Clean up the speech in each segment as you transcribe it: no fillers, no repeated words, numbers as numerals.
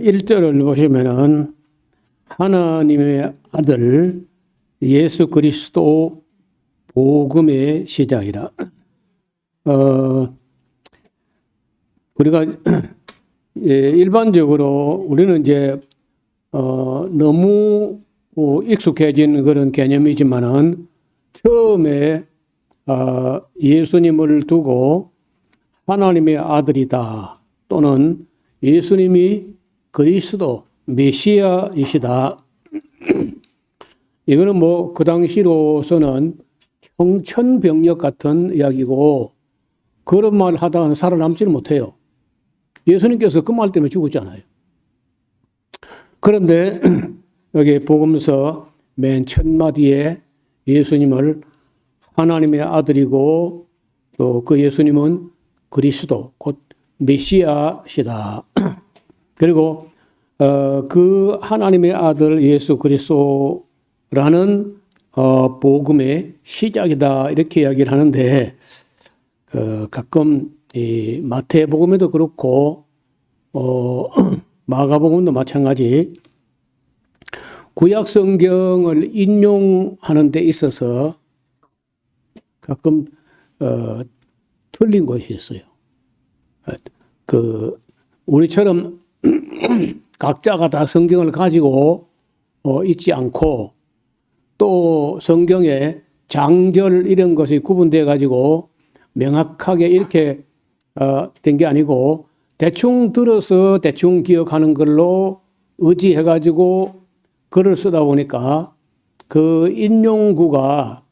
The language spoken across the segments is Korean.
1절을 보시면은 하나님의 아들 예수 그리스도 복음의 시작이라. 우리가 일반적으로 우리는 이제 너무 익숙해진 그런 개념이지만은 처음에 예수님을 두고 하나님의 아들이다 또는 예수님이 그리스도 메시아이시다. 이거는 뭐 그 당시로서는 청천벽력 같은 이야기고 그런 말 하다가는 살아남지는 못해요. 예수님께서 그 말 때문에 죽었잖아요. 그런데 여기 복음서 맨 첫 마디에 예수님을 하나님의 아들이고 또 그 예수님은 그리스도 곧 메시아시다. 그리고 그 하나님의 아들 예수 그리스도라는 복음의 시작이다 이렇게 이야기를 하는데 가끔 이 마태복음에도 그렇고 마가복음도 마찬가지 구약 성경을 인용하는 데 있어서 가끔 틀린 것이 있어요. 우리처럼 각자가 다 성경을 가지고 있지 않고 또 성경에 장절 이런 것이 구분되어 가지고 명확하게 이렇게 된 게 아니고 대충 들어서 대충 기억하는 걸로 의지해 가지고 글을 쓰다 보니까 그 인용구가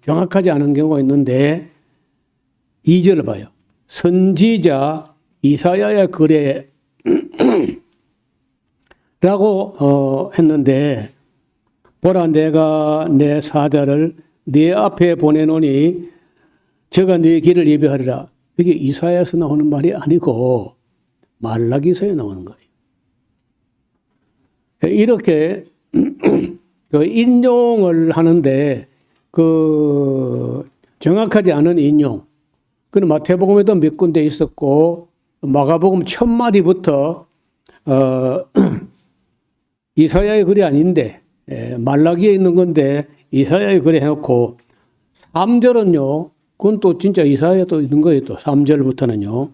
정확하지 않은 경우가 있는데 2절을 봐요. 선지자 이사야의 글에 라고 했는데 보라 내가 내 사자를 네 앞에 보내노니 저가 네 길을 예비하리라. 이게 이사야에서 나오는 말이 아니고 말라기서에 나오는 거예요. 이렇게 그 인용을 하는데 그 정확하지 않은 인용. 그는 마태복음에도 몇 군데 있었고 마가복음 첫 마디부터 이사야의 글이 아닌데 말라기에 있는 건데 이사야의 글에 해놓고 3절은요. 그건 또 진짜 이사야에 또 있는 거예요. 또 3절부터는요.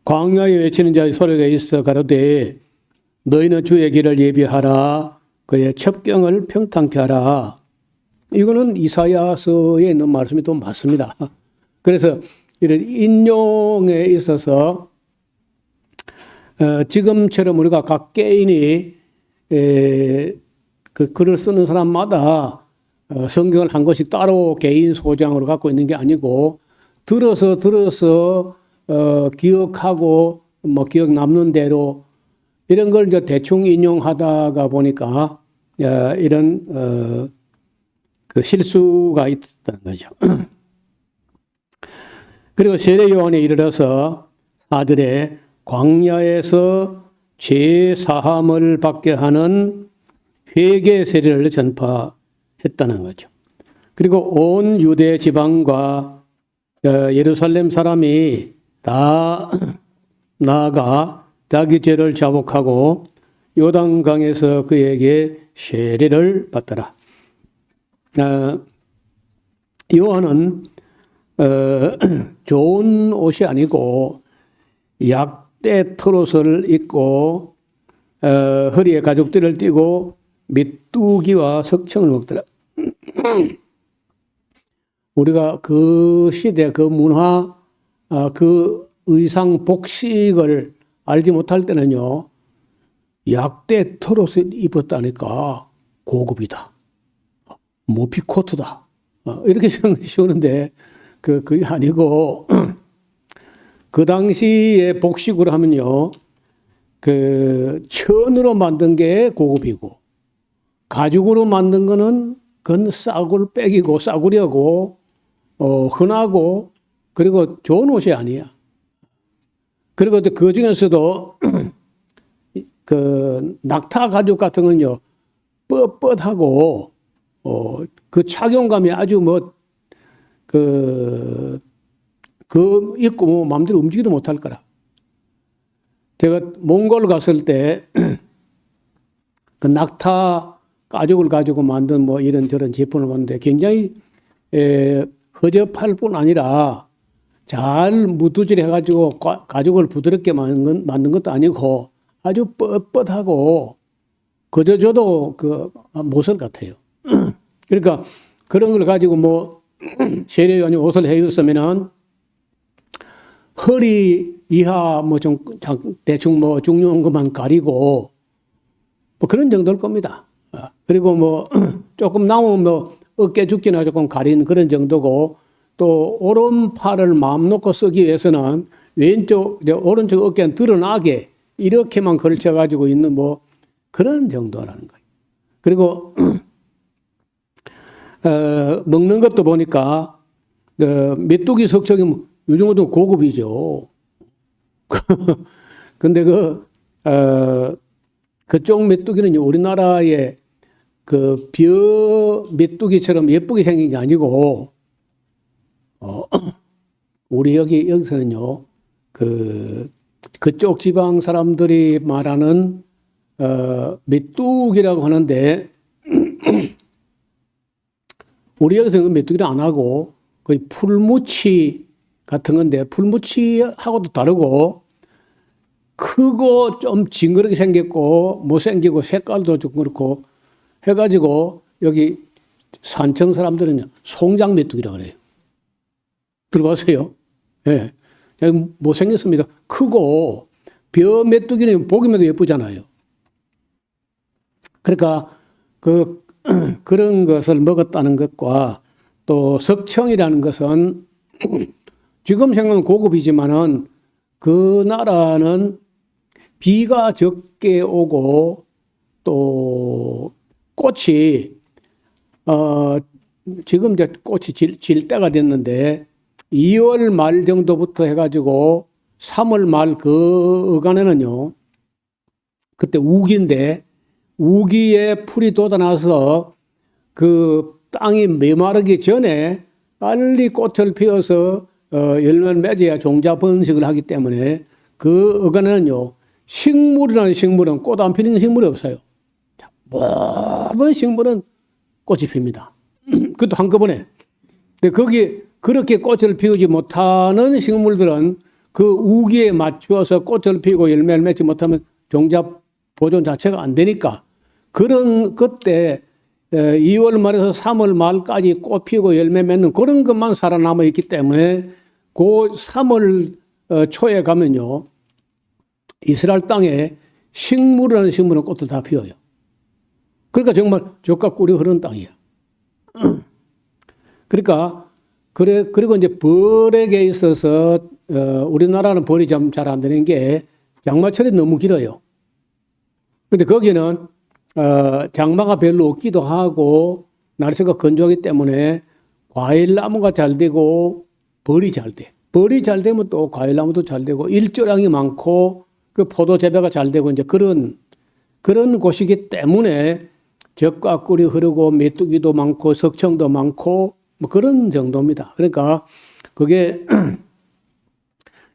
광야에 외치는 자의 소리가 있어 가로되 너희는 주의 길을 예비하라. 그의 첩경을 평탄케 하라. 이거는 이사야서에 있는 말씀이 또 맞습니다. 그래서 이런 인용에 있어서 지금처럼 우리가 각 개인이 그 글을 쓰는 사람마다 성경을 한 권씩 따로 개인 소장으로 갖고 있는 게 아니고 들어서 기억하고 뭐 기억 남는 대로 이런 걸 이제 대충 인용하다가 보니까 이런 그 실수가 있었다는 거죠. 그리고 세례 요한에 이르러서 4절에 광야에서 죄 사함을 받게 하는 회개 세례를 전파했다는 거죠. 그리고 온 유대 지방과 예루살렘 사람이 다 나아가 자기 죄를 자복하고 요단강에서 그에게 세례를 받더라. 요한은 좋은 옷이 아니고 약대 털옷을 입고 허리에 가죽띠를 띠고 메뚜기와 석청을 먹더라. 우리가 그 시대 그 문화 그 의상 복식을 알지 못할 때는요. 약대 털옷을 입었다니까 고급이다. 모피코트다. 이렇게 생각하시는데 그게 아니고 그 당시에 복식으로 하면요. 그 천으로 만든 게 고급이고 가죽으로 만든 거는 그건 싸구려고 흔하고 그리고 좋은 옷이 아니야. 그리고 그 중에서도 그 낙타 가죽 같은 건요. 뻣뻣하고 그 착용감이 아주 입고 뭐 마음대로 움직이도 못할 거라. 제가 몽골 갔을 때 그 낙타 가죽을 가지고 만든 뭐 이런저런 제품을 봤는데 굉장히 허접할 뿐 아니라 잘 무두질 해가지고 가죽을 부드럽게 만든 것도 아니고 아주 뻣뻣하고 그저 줘도 그 모설 같아요. 그러니까 그런 걸 가지고 뭐 세례요한이 옷을 해 입었으면은 허리 이하 뭐 좀 대충 뭐 중요한 것만 가리고 뭐 그런 정도일 겁니다. 그리고 뭐 조금 남으면 뭐 어깨 죽기나 조금 가린 그런 정도고 또 오른팔을 마음 놓고 쓰기 위해서는 오른쪽 어깨는 드러나게 이렇게만 걸쳐가지고 있는 뭐 그런 정도라는 거예요. 그리고 먹는 것도 보니까 메뚜기 석청이 요즘은 고급이죠. 근데 그쪽 메뚜기는 우리나라의 그 벼 메뚜기처럼 예쁘게 생긴 게 아니고, 우리 여기서는요, 그쪽 지방 사람들이 말하는, 메뚜기라고 하는데, 우리 여기서는 메뚜기를 안 하고, 거의 풀무치 같은 건데, 풀무치하고도 다르고, 크고 좀 징그럽게 생겼고 못생기고 색깔도 좀 그렇고 해가지고 여기 산청 사람들은 송장 메뚜기라고 그래요. 들어보세요. 예. 네. 못생겼습니다. 크고 벼 메뚜기는 보기만 해도 예쁘잖아요. 그러니까 그런 것을 먹었다는 것과 또 석청이라는 것은 지금 생각은 고급이지만은 그 나라는 비가 적게 오고 또 꽃이 지금 이제 꽃이 질 때가 됐는데 2월 말 정도부터 해가지고 3월 말 그 어간에는요 그때 우기인데 우기에 풀이 돋아나서 그 땅이 메마르기 전에 빨리 꽃을 피워서 열매를 맺어야 종자 번식을 하기 때문에 그 어간에는요 식물이라는 식물은 꽃 안 피는 식물이 없어요. 모든 식물은 꽃이 핍니다. 그것도 한꺼번에. 근데 거기 그렇게 꽃을 피우지 못하는 식물들은 그 우기에 맞추어서 꽃을 피우고 열매를 맺지 못하면 종자 보존 자체가 안 되니까 그런 그때 2월 말에서 3월 말까지 꽃 피우고 열매 맺는 그런 것만 살아남아 있기 때문에 그 3월 초에 가면요. 이스라엘 땅에 식물이라는 식물은 꽃을 다 피워요. 그러니까 정말 젖과 꿀이 흐르는 땅이야. 그러니까 그리고 이제 벌에게 있어서 우리나라는 벌이 좀 잘 안 되는 게 장마철이 너무 길어요. 근데 거기는 장마가 별로 없기도 하고 날씨가 건조하기 때문에 과일나무가 잘 되고 벌이 잘 돼. 벌이 잘 되면 또 과일나무도 잘 되고 일조량이 많고 그 포도 재배가 잘 되고 이제 그런 곳이기 때문에 젖과 꿀이 흐르고 메뚜기도 많고 석청도 많고 뭐 그런 정도입니다. 그러니까 그게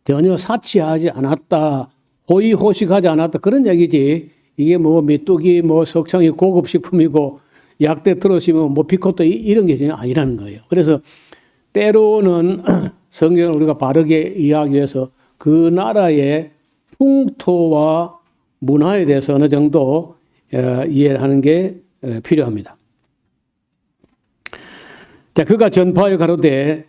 전혀 사치하지 않았다, 호의호식하지 않았다 그런 얘기지. 이게 뭐 메뚜기 뭐 석청이 고급 식품이고 약대 들어오시면 뭐 피코또 이런 게 전혀 아니라는 거예요. 그래서 때로는 성경을 우리가 바르게 이해하기 위해서 그 나라의 풍토와 문화에 대해서 어느 정도 이해를 하는 게 필요합니다. 자, 그가 전파에 가로되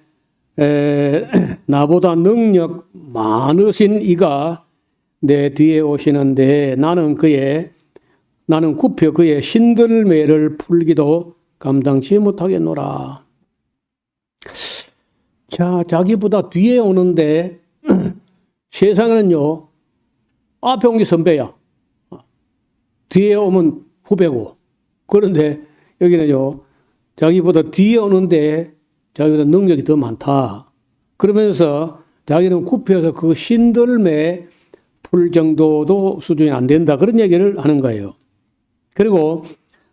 나보다 능력 많으신 이가 내 뒤에 오시는데 나는 굽혀 그의 신들매를 풀기도 감당치 못하겠노라. 자, 자기보다 뒤에 오는데 세상에는요 앞에 온 게 선배야. 뒤에 오면 후배고. 그런데 여기는요 자기보다 뒤에 오는데 자기보다 능력이 더 많다. 그러면서 자기는 굽혀서 그 신들매 풀 정도도 수준이 안 된다. 그런 얘기를 하는 거예요. 그리고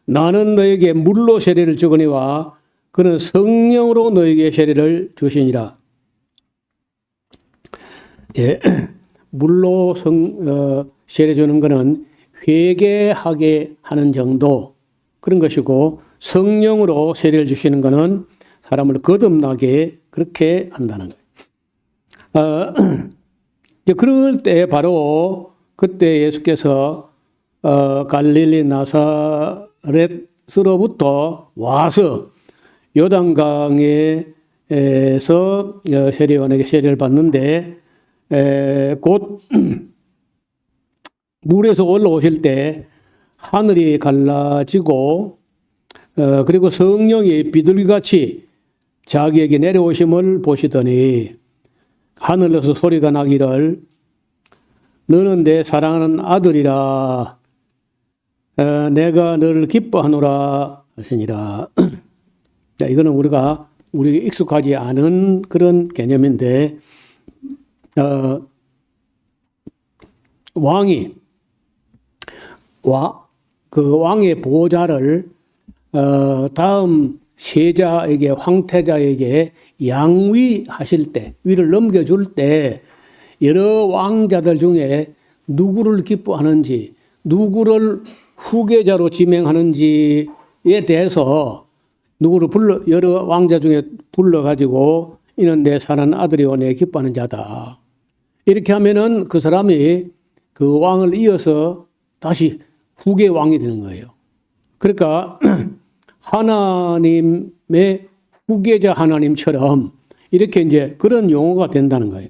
나는 너에게 물로 세례를 주거니와 그는 성령으로 너에게 세례를 주시니라. 예. 물로 세례 주는 것은 회개하게 하는 정도 그런 것이고, 성령으로 세례를 주시는 것은 사람을 거듭나게 그렇게 한다는 거예요. 그럴 때 바로 그때 예수께서 갈릴리 나사렛으로부터 와서 요단강에서 세례요한에게 세례를 받는데, 곧 물에서 올라오실 때 하늘이 갈라지고, 그리고 성령이 비둘기같이 자기에게 내려오심을 보시더니 하늘에서 소리가 나기를 너는 내 사랑하는 아들이라, 내가 너를 기뻐하노라 하시니라. 자, 이거는 우리가 익숙하지 않은 그런 개념인데, 왕이 그 왕의 보좌를 다음 세자에게, 황태자에게 양위하실 때, 위를 넘겨줄 때 여러 왕자들 중에 누구를 기뻐하는지, 누구를 후계자로 지명하는지에 대해서 여러 왕자 중에 불러가지고 이는 내 사랑하는 아들이요 내 기뻐하는 자다. 이렇게 하면은 그 사람이 그 왕을 이어서 다시 후계 왕이 되는 거예요. 그러니까 하나님의 후계자 하나님처럼 이렇게 이제 그런 용어가 된다는 거예요.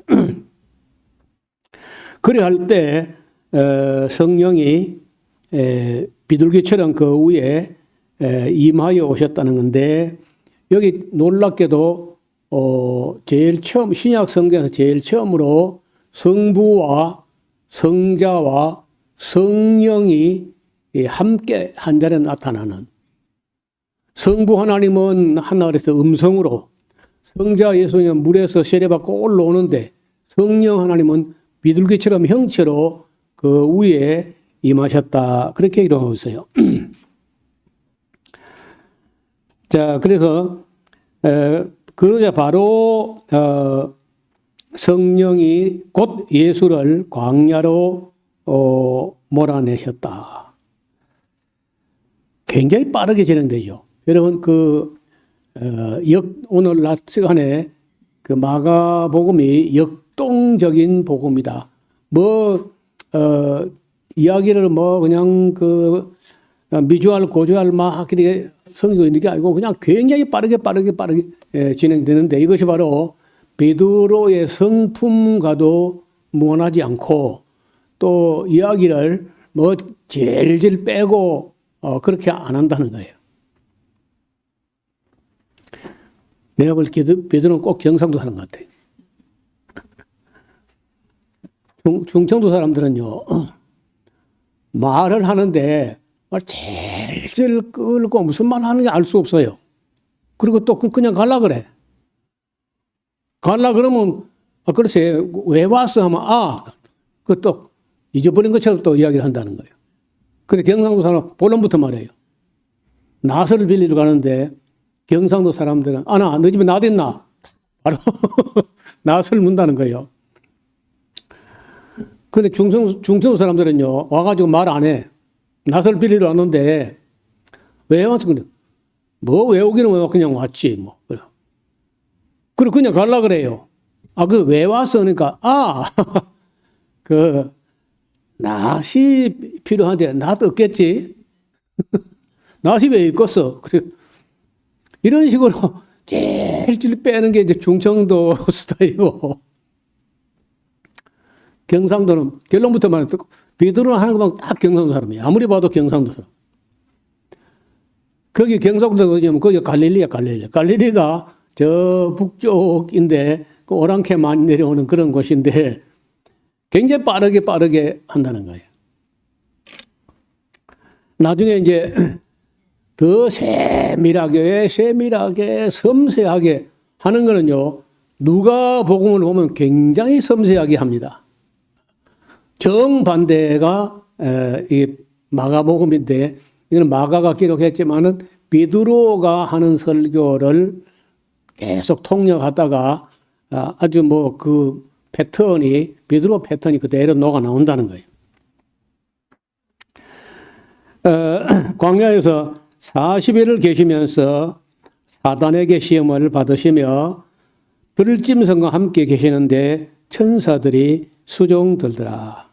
그래 할 때 성령이 비둘기처럼 그 위에 임하여 오셨다는 건데, 여기 놀랍게도 제일 처음 신약 성경에서 제일 처음으로 성부와 성자와 성령이 함께 한 자리에 나타나는, 성부 하나님은 하늘에서 음성으로, 성자 예수님은 물에서 세례받고 올라오는데, 성령 하나님은 비둘기처럼 형체로 그 위에 임하셨다. 그렇게 이루어져 있어요. 자, 그래서 그러자 바로 성령이 곧 예수를 광야로 몰아내셨다. 굉장히 빠르게 진행되죠. 여러분 오늘 낮 시간에 그 마가복음이 역동적인 복음이다. 이야기를 그냥 미주알 고주알 막 이렇게 성경이 있는 게 아니고 그냥 굉장히 빠르게 진행되는데, 이것이 바로 베드로의 성품과도 무관하지 않고, 또 이야기를 질질 빼고 그렇게 안 한다는 거예요. 내가 볼 때 베드로는 꼭 경상도 사는 것 같아요. 중청도 사람들은요, 말을 하는데 질질 끌고 무슨 말 하는지 알 수 없어요. 그리고 또 그냥 갈라 그래. 갈라 그러면, 글쎄, 왜 왔어? 하면, 또 잊어버린 것처럼 또 이야기를 한다는 거예요. 근데 경상도 사람 본론부터 말해요. 나서를 빌리러 가는데 경상도 사람들은, 너 집에 나 됐나? 바로 나서를 문다는 거예요. 근데 중성 사람들은요, 와가지고 말 안 해. 낯을 빌리러 왔는데, 왜 왔어? 왜 오기는 왜 그냥 왔지, 그리고 그냥 갈라 그래요. 왜 왔어? 그러니까, 낫이 필요한데, 낫 없겠지? 낫이 왜 있겠어? 그래. 이런 식으로 제일 빼는 게 이제 중청도 스타일이고, 경상도는 결론부터 말하면 베드로는 하는 것만 딱 경상도 사람이에요. 아무리 봐도 경상도 사람. 거기 경상도가 어디냐면 거기 갈릴리야, 갈릴리. 갈릴리가 저 북쪽인데 그 오랑캐 많이 내려오는 그런 곳인데 굉장히 빠르게 한다는 거예요. 나중에 이제 더 세밀하게 섬세하게 하는 거는요, 누가복음을 보면 굉장히 섬세하게 합니다. 정반대가 이 마가복음인데, 이건 마가가 기록했지만은 베드로가 하는 설교를 계속 통역하다가 아주 패턴이, 베드로 패턴이 그대로 녹아 나온다는 거예요. 광야에서 40일을 계시면서 사단에게 시험을 받으시며 들짐승과 함께 계시는데 천사들이 수종들더라.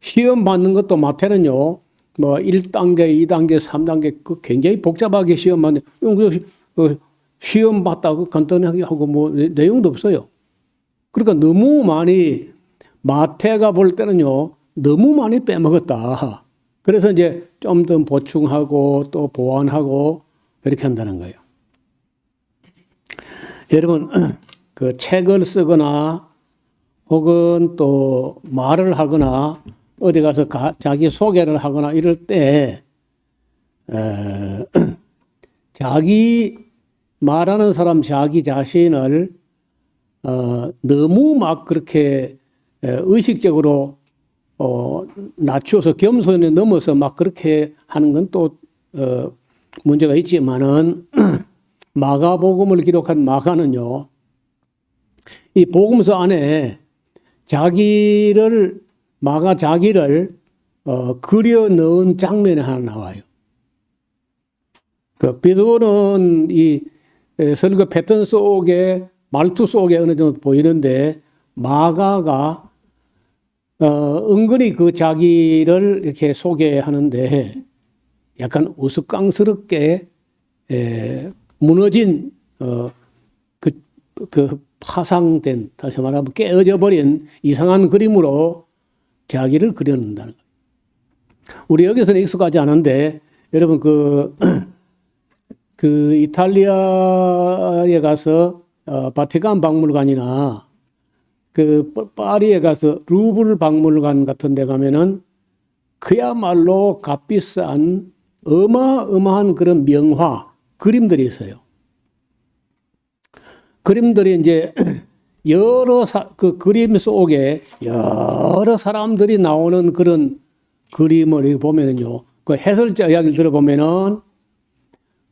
시험 받는 것도 마태는요, 뭐 1단계, 2단계, 3단계 그 굉장히 복잡하게 시험 받는, 시험 받다고 간단하게 하고 뭐 내용도 없어요. 그러니까 너무 많이, 마태가 볼 때는요, 너무 많이 빼먹었다. 그래서 이제 좀 더 보충하고 또 보완하고 이렇게 한다는 거예요. 여러분, 그 책을 쓰거나 혹은 또 말을 하거나 어디 가서 자기 소개를 하거나 이럴 때, 자기 말하는 사람 자기 자신을 너무 막 그렇게 의식적으로 낮추어서 겸손에 넘어서 막 그렇게 하는 건 또 문제가 있지만은 마가복음을 기록한 마가는요, 이 복음서 안에 마가 자기를 그려 넣은 장면이 하나 나와요. 그 베드로는 이 설교 패턴 속에, 말투 속에 어느 정도 보이는데, 마가가 은근히 그 자기를 이렇게 소개하는데 약간 우스꽝스럽게 무너진 그 파상된, 다시 말하면 깨어져 버린 이상한 그림으로 자기를 그려낸다는 거예요. 우리 여기서는 익숙하지 않은데 여러분 그 이탈리아에 가서 바티칸 박물관이나 그 파리에 가서 루브르 박물관 같은 데 가면은 그야말로 값비싼 어마어마한 그런 명화, 그림들이 있어요. 그림들이 이제 그 그림 속에 여러 사람들이 나오는 그런 그림을 보면은요, 그 해설자 이야기를 들어보면은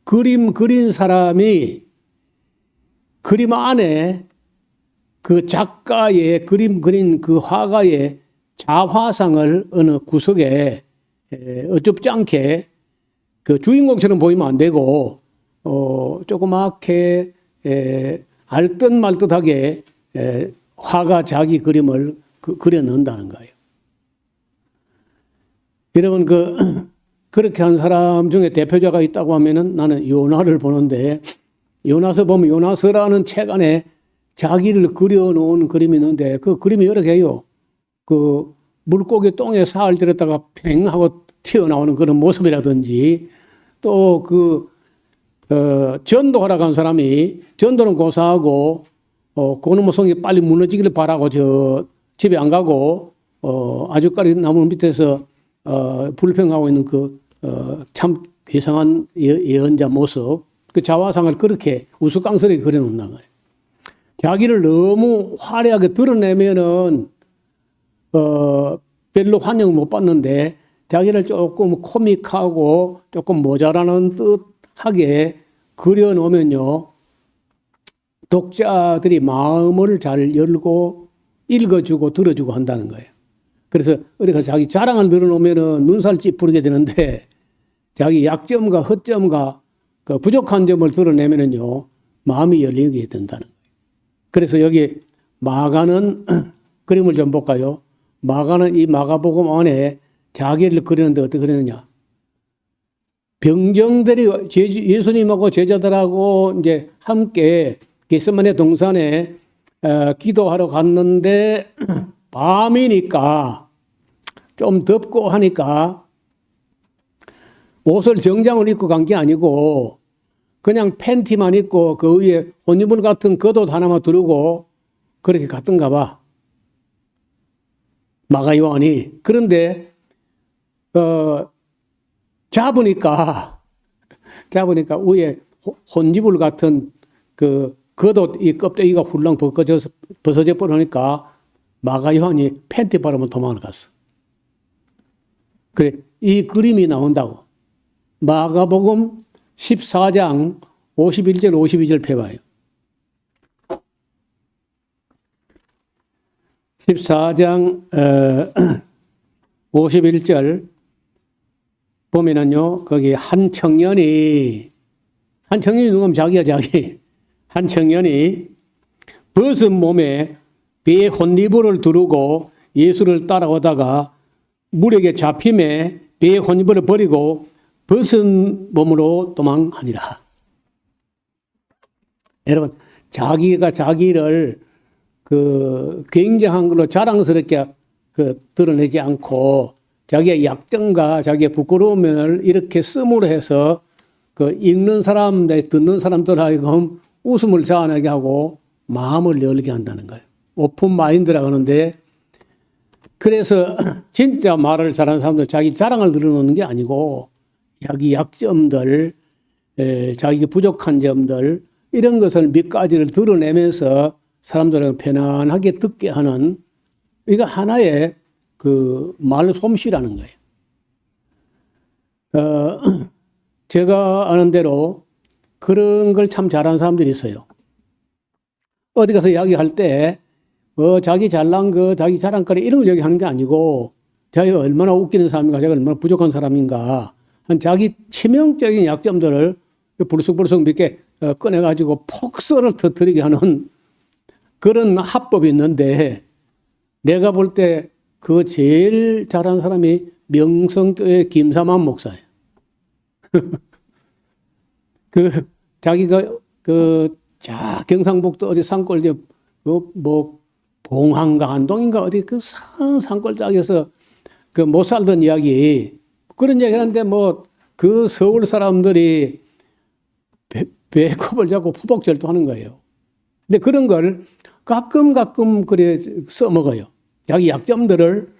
그림 그린 사람이 그림 안에 그 작가의 그림 그린 그 화가의 자화상을 어느 구석에 어줍지 않게 그 주인공처럼 보이면 안 되고 조그맣게 알듯 말듯하게 화가 자기 그림을 그려 넣는다는 거예요. 여러분 그렇게 한 사람 중에 대표자가 있다고 하면은 나는 요나를 보는데, 요나서 보면 요나서라는 책 안에 자기를 그려놓은 그림이 있는데 그 그림이 여러 개요. 그 물고기 똥에 살 들였다가 팽 하고 튀어나오는 그런 모습이라든지, 또 전도하러 간 사람이 전도는 고사하고 그놈의 성이 빨리 무너지기를 바라고 집에 안 가고 아주까리 나무 밑에서 불평하고 있는 참 이상한 예언자 모습, 그 자화상을 그렇게 우스꽝스럽게 그려놓는다는 거예요. 자기를 너무 화려하게 드러내면은 별로 환영을 못 받는데, 자기를 조금 코믹하고 조금 모자라는 듯하게 그려놓으면요, 독자들이 마음을 잘 열고 읽어주고 들어주고 한다는 거예요. 그래서 어디가 자기 자랑을 늘어놓으면은 눈살 찌푸리게 되는데, 자기 약점과 허점과 그 부족한 점을 드러내면은요, 마음이 열리게 된다는 거예요. 그래서 여기 마가는 그림을 좀 볼까요? 마가는 이 마가복음 안에 자기를 그리는데 어떻게 그리느냐? 병정들이 예수님하고 제자들하고 이제 함께 겟세마네 동산에 기도하러 갔는데 밤이니까 좀 덥고 하니까 옷을 정장을 입고 간 게 아니고 그냥 팬티만 입고 그 위에 혼이불 같은 겉옷 하나만 두르고 그렇게 갔던가 봐, 마가 요한이. 그런데 잡으니까 위에 혼이불 같은 그 겉옷 이 껍데기가 훌렁 벗어져 버리니까 마가 요한이 팬티 바르면 도망을 갔어. 그래, 이 그림이 나온다고. 마가복음 14장 51절 52절 펴봐요. 14장 51절 보면은요, 거기 한 청년이 누구면 자기야, 자기. 한 청년이 벗은 몸에 배에 혼리부를 두르고 예수를 따라오다가 무력에 잡힘에 배에 혼리부를 버리고 벗은 몸으로 도망하니라. 여러분, 자기가 자기를 굉장한 걸로 자랑스럽게 드러내지 않고 자기의 약점과 자기의 부끄러움을 이렇게 씀으로 해서 읽는 사람, 듣는 사람들 하여금 웃음을 자아내게 하고 마음을 열게 한다는 거예요. 오픈 마인드라고 하는데, 그래서 진짜 말을 잘하는 사람들 자기 자랑을 드러내는 게 아니고 자기 약점들, 자기 부족한 점들 이런 것을 몇 가지를 드러내면서 사람들은 편안하게 듣게 하는, 이거 하나의 말 솜씨라는 거예요. 제가 아는 대로 그런 걸 참 잘하는 사람들이 있어요. 어디 가서 이야기할 때 자기 잘난 거, 자기 자랑거리 이런 걸 얘기하는 게 아니고 자기가 얼마나 웃기는 사람인가, 자기가 얼마나 부족한 사람인가, 자기 치명적인 약점들을 불쑥불쑥 몇 개 꺼내가지고 폭설을 터뜨리게 하는 그런 합법이 있는데, 내가 볼 때 그 제일 잘하는 사람이 명성교회 김사만 목사예요. 자기가 경상북도 어디 산골 봉황가 안동인가 어디 산골짜기에서 못 살던 이야기, 그런 얘기 하는데 그 서울 사람들이 배꼽을 잡고 푸복절도 하는 거예요. 근데 그런 걸 가끔 그래 써먹어요. 자기 약점들을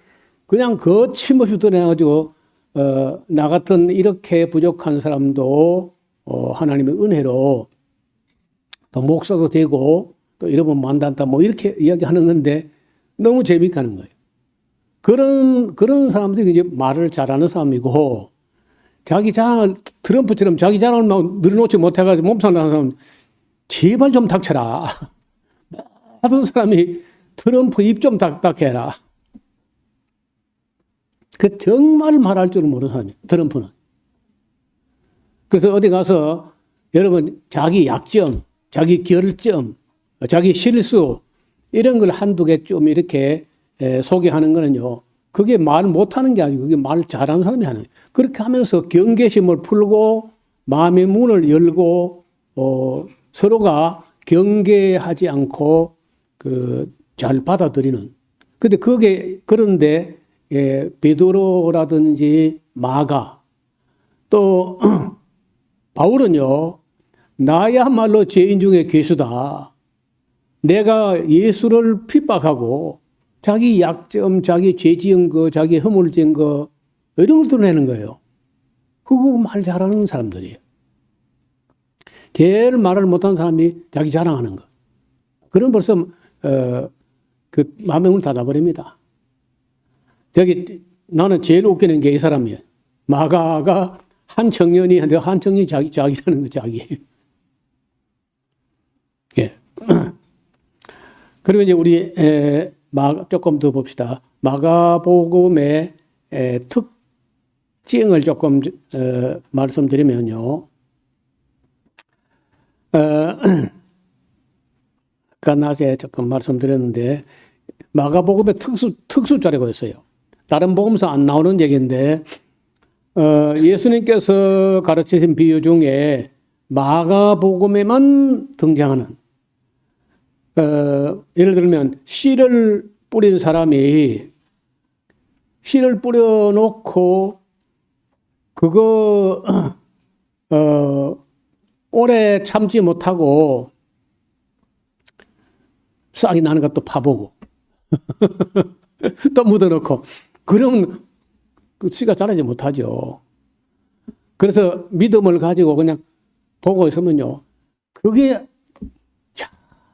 그냥 거침없이 드러내가지고 나 같은 이렇게 부족한 사람도 하나님의 은혜로 또 목사도 되고 또 이러면 만단다 이렇게 이야기하는 건데 너무 재미있게 하는 거예요. 그런 사람들이 이제 말을 잘하는 사람이고, 자기 자랑을 트럼프처럼 자기 자랑을 막 늘어놓지 못해가지고 몸살 나는 사람 제발 좀 닥쳐라. 모든 사람이 트럼프 입 좀 닥닥해라. 정말 말할 줄 모르는 사람이에요, 트럼프는. 그래서 어디 가서 여러분 자기 약점, 자기 결점, 자기 실수 이런 걸 한두 개 좀 이렇게 소개하는 거는요, 그게 말 못하는 게 아니고 그게 말 잘하는 사람이 하는 거예요. 그렇게 하면서 경계심을 풀고 마음의 문을 열고 서로가 경계하지 않고 잘 받아들이는. 근데 그런데 베드로라든지 마가 또 바울은요, 나야말로 죄인 중에 괴수다. 내가 예수를 핍박하고 자기 약점, 자기 죄 지은 거, 자기 허물 지은 거 이런 걸 드러내는 거예요. 그거 말 잘하는 사람들이에요. 제일 말을 못하는 사람이 자기 자랑하는 거. 그럼 벌써 마음의 문을 닫아버립니다. 여기 나는 제일 웃기는 게 이 사람이에요. 마가가 한 청년이 자기라는 거, 자기. 예. 그리고 이제 우리 조금 더 봅시다. 마가복음의 특징을 조금 말씀드리면요. 아까 낮에 조금 말씀드렸는데 마가복음의 특수자료가 있어요. 다른 복음서 안 나오는 얘기인데 예수님께서 가르치신 비유 중에 마가복음에만 등장하는, 예를 들면 씨를 뿌린 사람이 씨를 뿌려놓고 그거 오래 참지 못하고 싹이 나는 것도 파보고 또 묻어놓고, 그러면 그 씨가 자라지 못하죠. 그래서 믿음을 가지고 그냥 보고 있으면요, 그게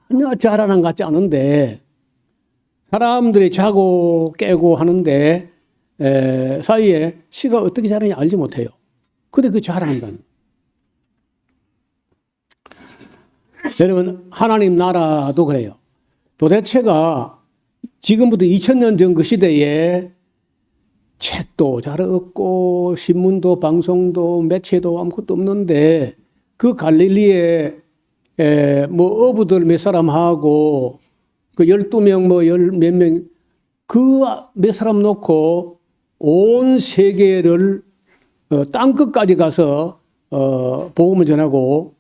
전혀 자라난 것 같지 않은데 사람들이 자고 깨고 하는데 사이에 씨가 어떻게 자라는지 알지 못해요. 근데 그 자란다는. 여러분, 하나님 나라도 그래요. 도대체가 지금부터 2000년 전 그 시대에 책도 잘 없고 신문도 방송도 매체도 아무것도 없는데 그 갈릴리에 뭐 어부들 몇 사람하고 그 12명 뭐 열 몇 명 그 몇 사람 놓고 온 세계를 땅 끝까지 가서 복음을 전하고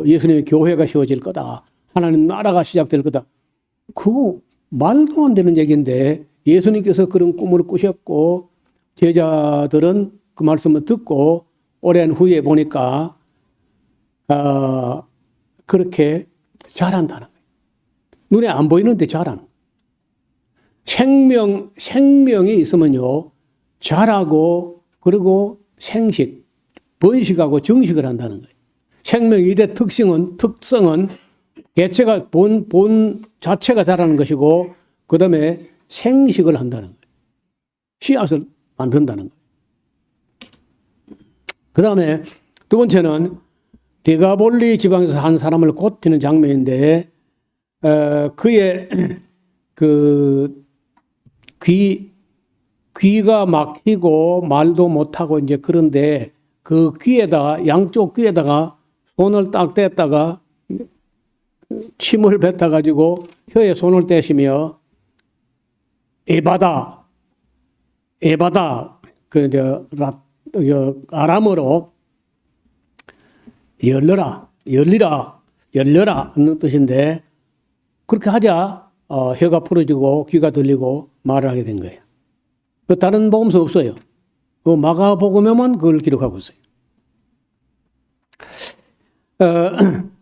예수님의 교회가 세워질 거다. 하나님 나라가 시작될 거다. 그거 말도 안 되는 얘기인데 예수님께서 그런 꿈을 꾸셨고 제자들은 그 말씀을 듣고 오랜 후에 보니까 그렇게 잘한다는 거예요. 눈에 안 보이는데 잘하는 거예요. 생명이 있으면요 잘하고 그리고 생식, 번식하고 정식을 한다는 거예요. 생명의 이대 특성은 개체가 본 자체가 자라는 것이고 그 다음에 생식을 한다는 거예요. 씨앗을 만든다는 거예요. 그 다음에 두 번째는 데가볼리 지방에서 한 사람을 고치는 장면인데 그의 그 귀가 막히고 말도 못하고 이제 그런데 그 귀에다가 양쪽 귀에다가 손을 딱 댔다가 침을 뱉어가지고 혀에 손을 떼시며 에바다 아람어로 열리라 하는 뜻인데 그렇게 하자 혀가 풀어지고 귀가 들리고 말을 하게 된 거예요. 다른 복음서 없어요. 마가복음에만 그걸 기록하고 있어요.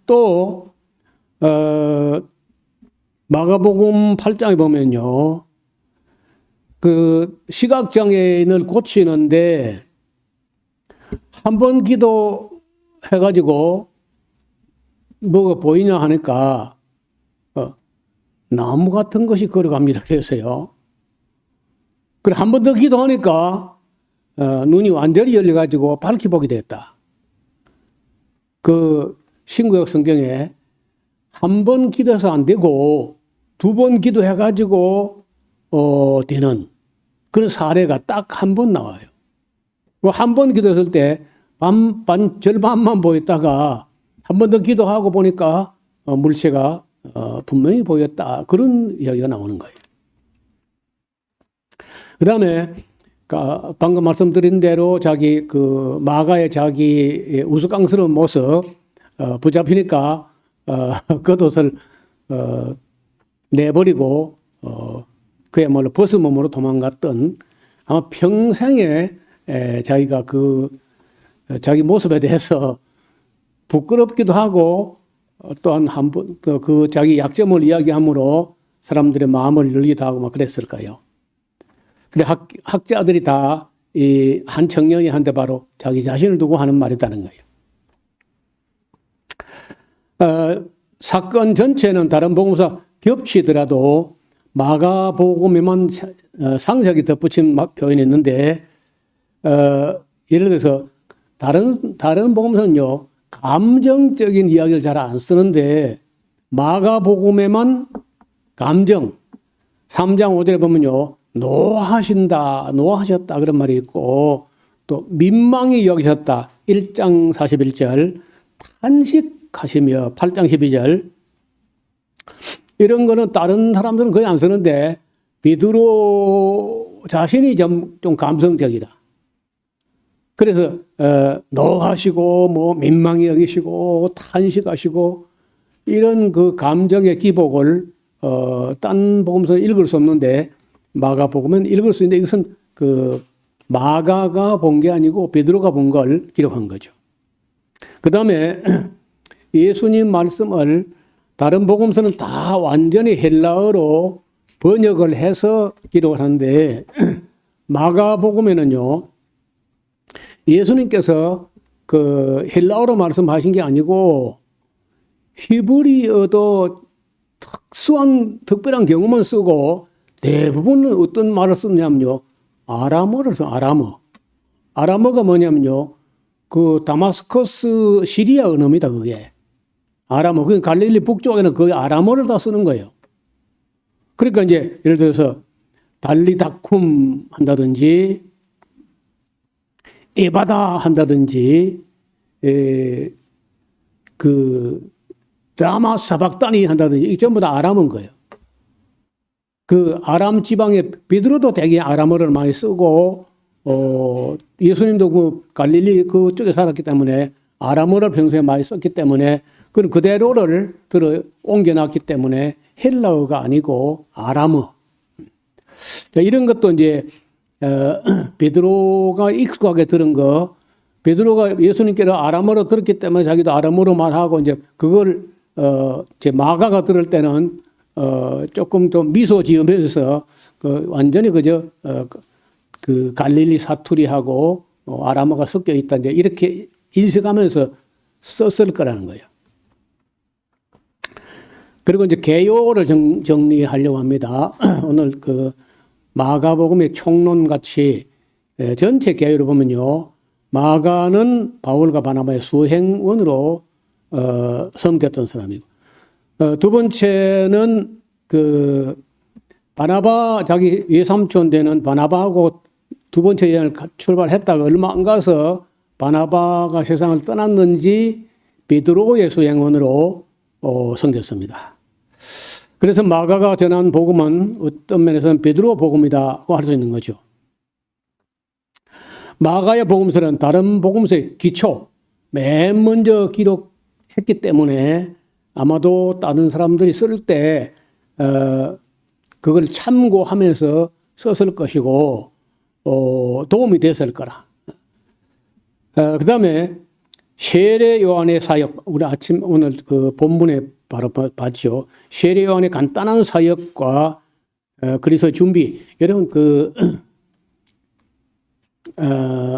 또 마가복음 8장에 보면요. 그 시각장애인을 고치는데 한 번 기도해가지고 뭐가 보이냐 하니까 나무 같은 것이 걸어갑니다. 그래서요. 그래 한 번 더 기도하니까 눈이 완전히 열려가지고 밝히 보게 됐다. 그 신구약 성경에 한 번 기도해서 안 되고 두 번 기도해가지고 되는 그런 사례가 딱 한 번 나와요. 한 번 기도했을 때 절반만 보였다가 한 번 더 기도하고 보니까 물체가 분명히 보였다. 그런 이야기가 나오는 거예요. 그 다음에 방금 말씀드린 대로 마가의 자기 우스꽝스러운 모습 붙잡히니까 겉옷을 내버리고 그야말로 벗은 몸으로 도망갔던 아마 평생에 자기가 자기 모습에 대해서 부끄럽기도 하고 또한 그 자기 약점을 이야기함으로 사람들의 마음을 열기도 하고 막 그랬을 거예요. 그래 학자들이 다 이 한 청년이 한테 바로 자기 자신을 두고 하는 말이다는 거예요. 사건 전체는 다른 복음서 겹치더라도 마가복음에만 상세하게 덧붙인 표현이 있는데 예를 들어서 다른 복음서는요 감정적인 이야기를 잘 안 쓰는데 마가복음에만 감정 3장 5절에 보면요 노하셨다 그런 말이 있고 또 민망히 여기셨다 1장 41절 탄식하시며 8장 12절 이런 거는 다른 사람들은 거의 안 쓰는데 베드로 자신이 좀 감성적이다. 그래서 노하시고 뭐 민망히 여기시고 탄식하시고 이런 그 감정의 기복을 딴 복음서는 읽을 수 없는데 마가복음은 읽을 수 있는데 이것은 그 마가가 본 게 아니고 베드로가 본 걸 기록한 거죠. 그 다음에 예수님 말씀을 다른 복음서는 다 완전히 헬라어로 번역을 해서 기록을 하는데 마가복음에는요 예수님께서 그 헬라어로 말씀하신 게 아니고 히브리어도 특별한 경우만 쓰고 대부분은 어떤 말을 쓰냐면요 아람어를 써요. 아람어가 뭐냐면요 그 다마스커스 시리아 언어입니다. 그게 아람어. 그 갈릴리 북쪽에는 거의 아람어를 다 쓰는 거예요. 그러니까 이제 예를 들어서 달리다쿰 한다든지 에바다 한다든지 그 라마 사박다니 한다든지 이 전부 다 아람어인 거예요. 그 아람 지방에 베드로도 되게 아람어를 많이 쓰고 예수님도 그 갈릴리 그쪽에 살았기 때문에 아람어를 평소에 많이 썼기 때문에 그런 그대로를 들어 옮겨놨기 때문에 헬라어가 아니고 아람어. 이런 것도 이제 베드로가 익숙하게 들은 거, 베드로가 예수님께로 아람어로 들었기 때문에 자기도 아람어로 말하고 이제 그걸 제 마가가 들을 때는 조금 더 미소 지으면서 그 완전히 그저 그 갈릴리 사투리하고 아람어가 섞여 있다 이제 이렇게 인식하면서 썼을 거라는 거예요. 그리고 이제 개요를 정리하려고 합니다. 오늘 그 마가복음의 총론 같이 전체 개요를 보면요, 마가는 바울과 바나바의 수행원으로 섬겼던 사람이고, 두 번째는 그 바나바 자기 외삼촌 되는 바나바하고 두 번째 여행을 출발했다가 얼마 안 가서 바나바가 세상을 떠났는지 베드로의 수행원으로 섬겼습니다. 그래서 마가가 전한 복음은 어떤 면에서는 베드로 복음이라고 할 수 있는 거죠. 마가의 복음서는 다른 복음서의 기초, 맨 먼저 기록했기 때문에 아마도 다른 사람들이 쓸 때 그걸 참고하면서 썼을 것이고 도움이 됐을 거라. 그 다음에 세례 요한의 사역, 우리 아침 오늘 그 본문에 바로 봤죠. 세례 요한의 간단한 사역과 그리스도 준비. 여러분 그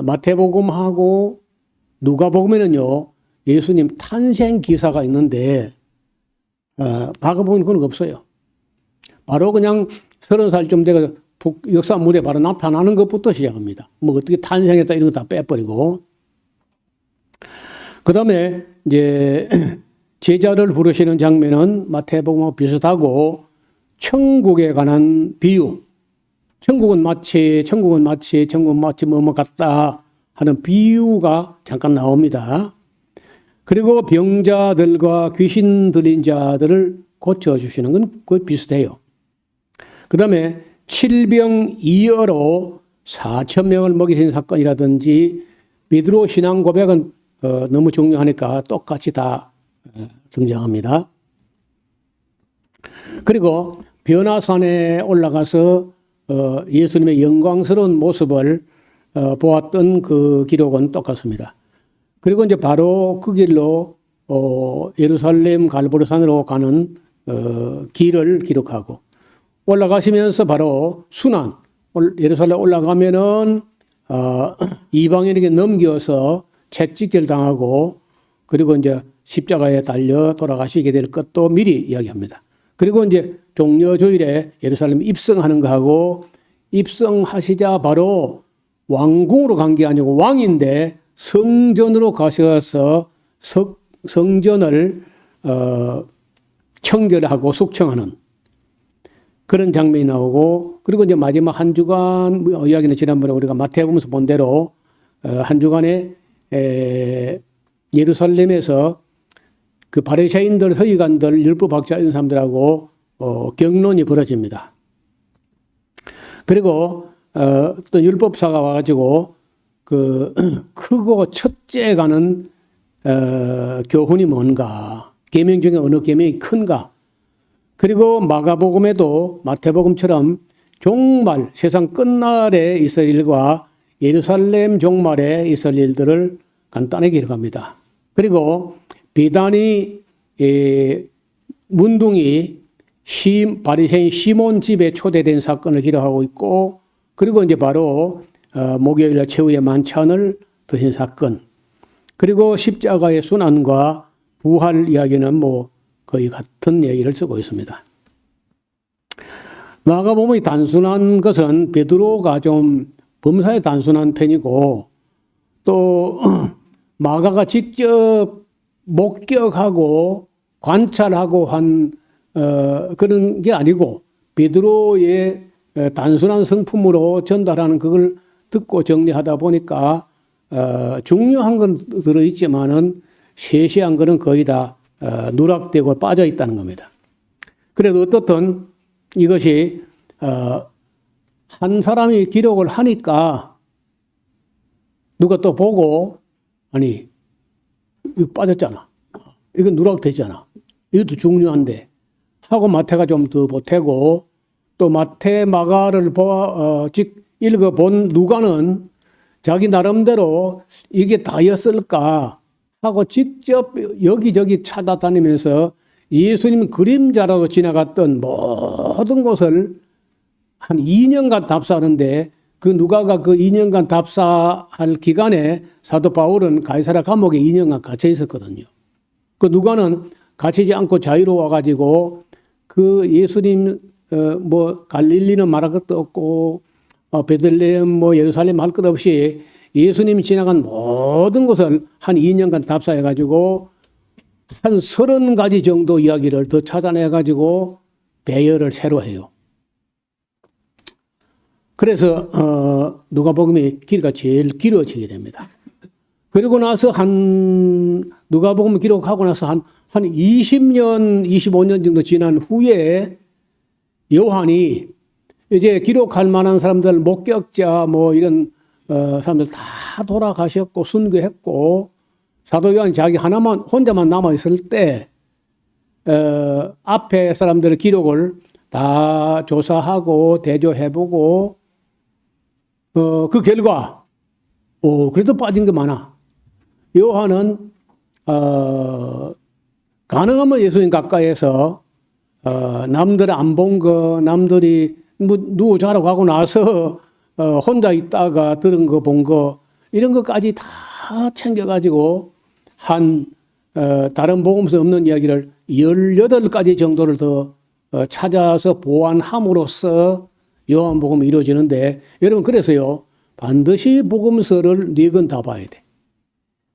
마태복음하고 누가복음에는요 예수님 탄생 기사가 있는데 마가복음은 그런 거 없어요. 바로 그냥 30살쯤 돼서 역사 무대에 바로 나타나는 것부터 시작합니다. 뭐 어떻게 탄생했다 이런 거 다 빼버리고. 그 다음에 이제 제자를 부르시는 장면은 마태복음하고 비슷하고 천국에 관한 비유. 천국은 마치 뭐뭐 같다 하는 비유가 잠깐 나옵니다. 그리고 병자들과 귀신 들린 자들을 고쳐주시는 건 거의 비슷해요. 그 다음에 7병2여로 4,000명을 먹이신 사건이라든지 베드로 신앙 고백은 너무 중요하니까 똑같이 다 등장합니다. 그리고 변화산에 올라가서 예수님의 영광스러운 모습을 보았던 그 기록은 똑같습니다. 그리고 이제 바로 그 길로 예루살렘 갈보리산으로 가는 길을 기록하고 올라가시면서 바로 순환, 예루살렘 올라가면은 이방인에게 넘겨서 채찍질 당하고 그리고 이제 십자가에 달려 돌아가시게 될 것도 미리 이야기합니다. 그리고 이제 종려주일에 예루살렘 입성하는 거하고 입성하시자 바로 왕궁으로 간 게 아니고 왕인데 성전으로 가셔서 성전을 청결하고 숙청하는 그런 장면이 나오고 그리고 이제 마지막 한 주간 이야기는 지난번에 우리가 마태복음에서 본 대로 한 주간에 예루살렘에서 그 바리새인들, 서기관들, 율법학자 이런 사람들하고 경론이 벌어집니다. 그리고 어떤 율법사가 와가지고 그 크고 첫째 가는 교훈이 뭔가, 계명 중에 어느 계명이 큰가. 그리고 마가복음에도 마태복음처럼 종말, 세상 끝날에 있을 일과 예루살렘 종말에 있을 일들을 간단하게 기록합니다. 그리고 비단이 문둥이 바리새인 시몬 집에 초대된 사건을 기록하고 있고 그리고 이제 바로 목요일날 최후의 만찬을 드신 사건 그리고 십자가의 순환과 부활 이야기는 뭐 거의 같은 얘기를 쓰고 있습니다. 마가복음이 단순한 것은 베드로가 좀 범사에 단순한 편이고 또 마가가 직접 목격하고 관찰하고 한 그런 게 아니고 베드로의 단순한 성품으로 전달하는 그걸 듣고 정리하다 보니까 중요한 건 들어있지만은 세세한 거는 거의 다 누락되고 빠져 있다는 겁니다. 그래도 어떻든 이것이 한 사람이 기록을 하니까 누가 또 보고 아니 이거 빠졌잖아. 이거 누락되잖아. 이것도 중요한데 하고 마태가 좀 더 보태고 또 마태 마가를 읽어본 누가는 자기 나름대로 이게 다였을까 하고 직접 여기저기 찾아다니면서 예수님 그림자라고 지나갔던 모든 곳을 한 2년간 답사하는데 그 누가가 그 2년간 답사할 기간에 사도 바울은 가이사랴 감옥에 2년간 갇혀 있었거든요. 그 누가는 갇히지 않고 자유로워 가지고 그 예수님 갈릴리는 말할 것도 없고 베들레헴 예루살렘 할 것 없이 예수님이 지나간 모든 곳을 한 2년간 답사해 가지고 한 30가지 정도 이야기를 더 찾아내 가지고 배열을 새로 해요. 그래서 누가복음이 길이가 제일 길어지게 됩니다. 그리고 나서 누가복음 기록하고 나서 한 20년, 25년 정도 지난 후에 요한이 이제 기록할 만한 사람들, 목격자 이런 사람들 다 돌아가셨고 순교했고 사도 요한이 자기 혼자만 남아 있을 때 앞에 사람들의 기록을 다 조사하고 대조해보고 그 결과 그래도 빠진 게 많아. 요한은 가능하면 예수님 가까이에서 남들 안 본 거, 남들이 누구 자러 가고 나서 혼자 있다가 들은 거, 본 거 이런 것까지 다 챙겨가지고 다른 복음서 없는 이야기를 18가지 정도를 더 찾아서 보완함으로써 요한복음이 이루어지는데 여러분 그래서요 반드시 복음서를 4권 다 봐야 돼.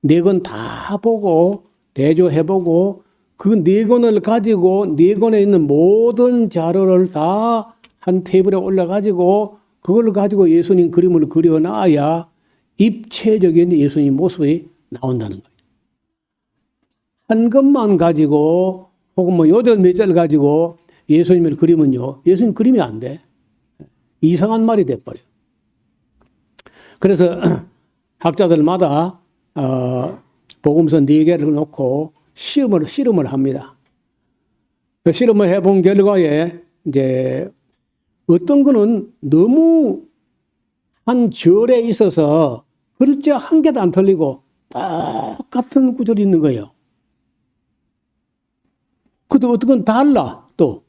4권 다 보고 대조해보고 그 4권을 가지고 4권에 있는 모든 자료를 다 한 테이블에 올려가지고 그걸 가지고 예수님 그림을 그려놔야 입체적인 예수님 모습이 나온다는 거예요. 한 것만 가지고 혹은 여덟 몇 절 가지고 예수님을 그리면요. 예수님 그림이 안 돼. 이상한 말이 돼버려요. 그래서 학자들마다 복음서 4개를 놓고 실험을 합니다. 그 실험을 해본 결과에 이제 어떤 거는 너무 한 절에 있어서 글자 한 개도 안 틀리고 똑같은 구절이 있는 거예요. 그것도 어떤 건 달라 또.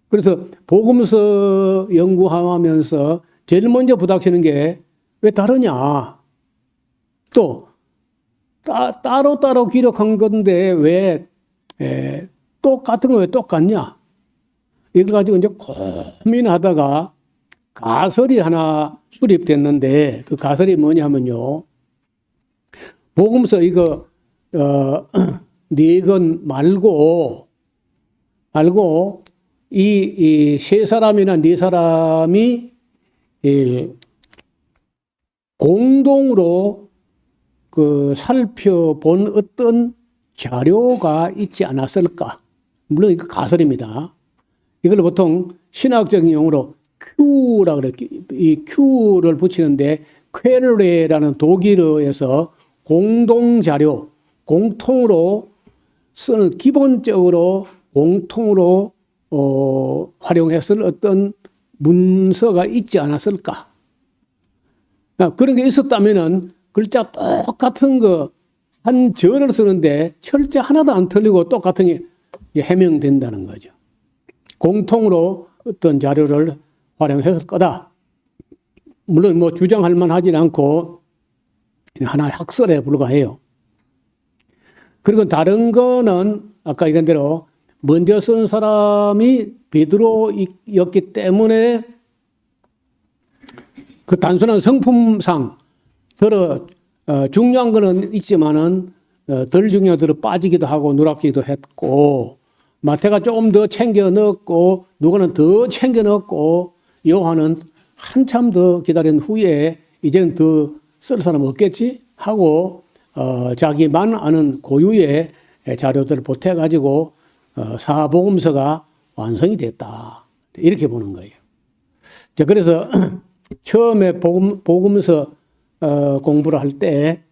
그래서 복음서 연구하면서 제일 먼저 부닥치는 게 왜 다르냐. 또 따로따로 기록한 건데 왜 똑같은 거 왜 똑같냐. 이걸 가지고 이제 고민하다가 가설이 하나 수립됐는데 그 가설이 뭐냐면요. 복음서 이거 4권 말고 이 3사람이나 4사람이 공동으로 살펴본 어떤 자료가 있지 않았을까? 물론 이거 가설입니다. 이걸 보통 신학적인 용어로 Q라고 그래요. 이 Q를 붙이는데 퀘르레라는 독일어에서 공동자료, 공통으로 쓰는 기본적으로 공통으로 활용했을 어떤 문서가 있지 않았을까? 그런 게 있었다면은 글자 똑같은 거 한 절을 쓰는데 철자 하나도 안 틀리고 똑같은 게 해명된다는 거죠. 공통으로 어떤 자료를 활용했을 거다. 물론 주장할 만하지는 않고 하나의 학설에 불과해요. 그리고 다른 거는 아까 얘기한 대로 먼저 쓴 사람이 베드로였기 때문에 그 단순한 성품상 중요한 거는 있지만은 덜 중요한 대로 빠지기도 하고 누락기도 했고 마태가 조금 더 챙겨 넣었고 누가는 더 챙겨 넣었고 요한은 한참 더 기다린 후에 이제는 더 쓸 사람 없겠지 하고 자기만 아는 고유의 자료들을 보태가지고 사복음서가 완성이 됐다. 이렇게 보는 거예요. 자, 그래서 처음에 복음서 공부를 할 때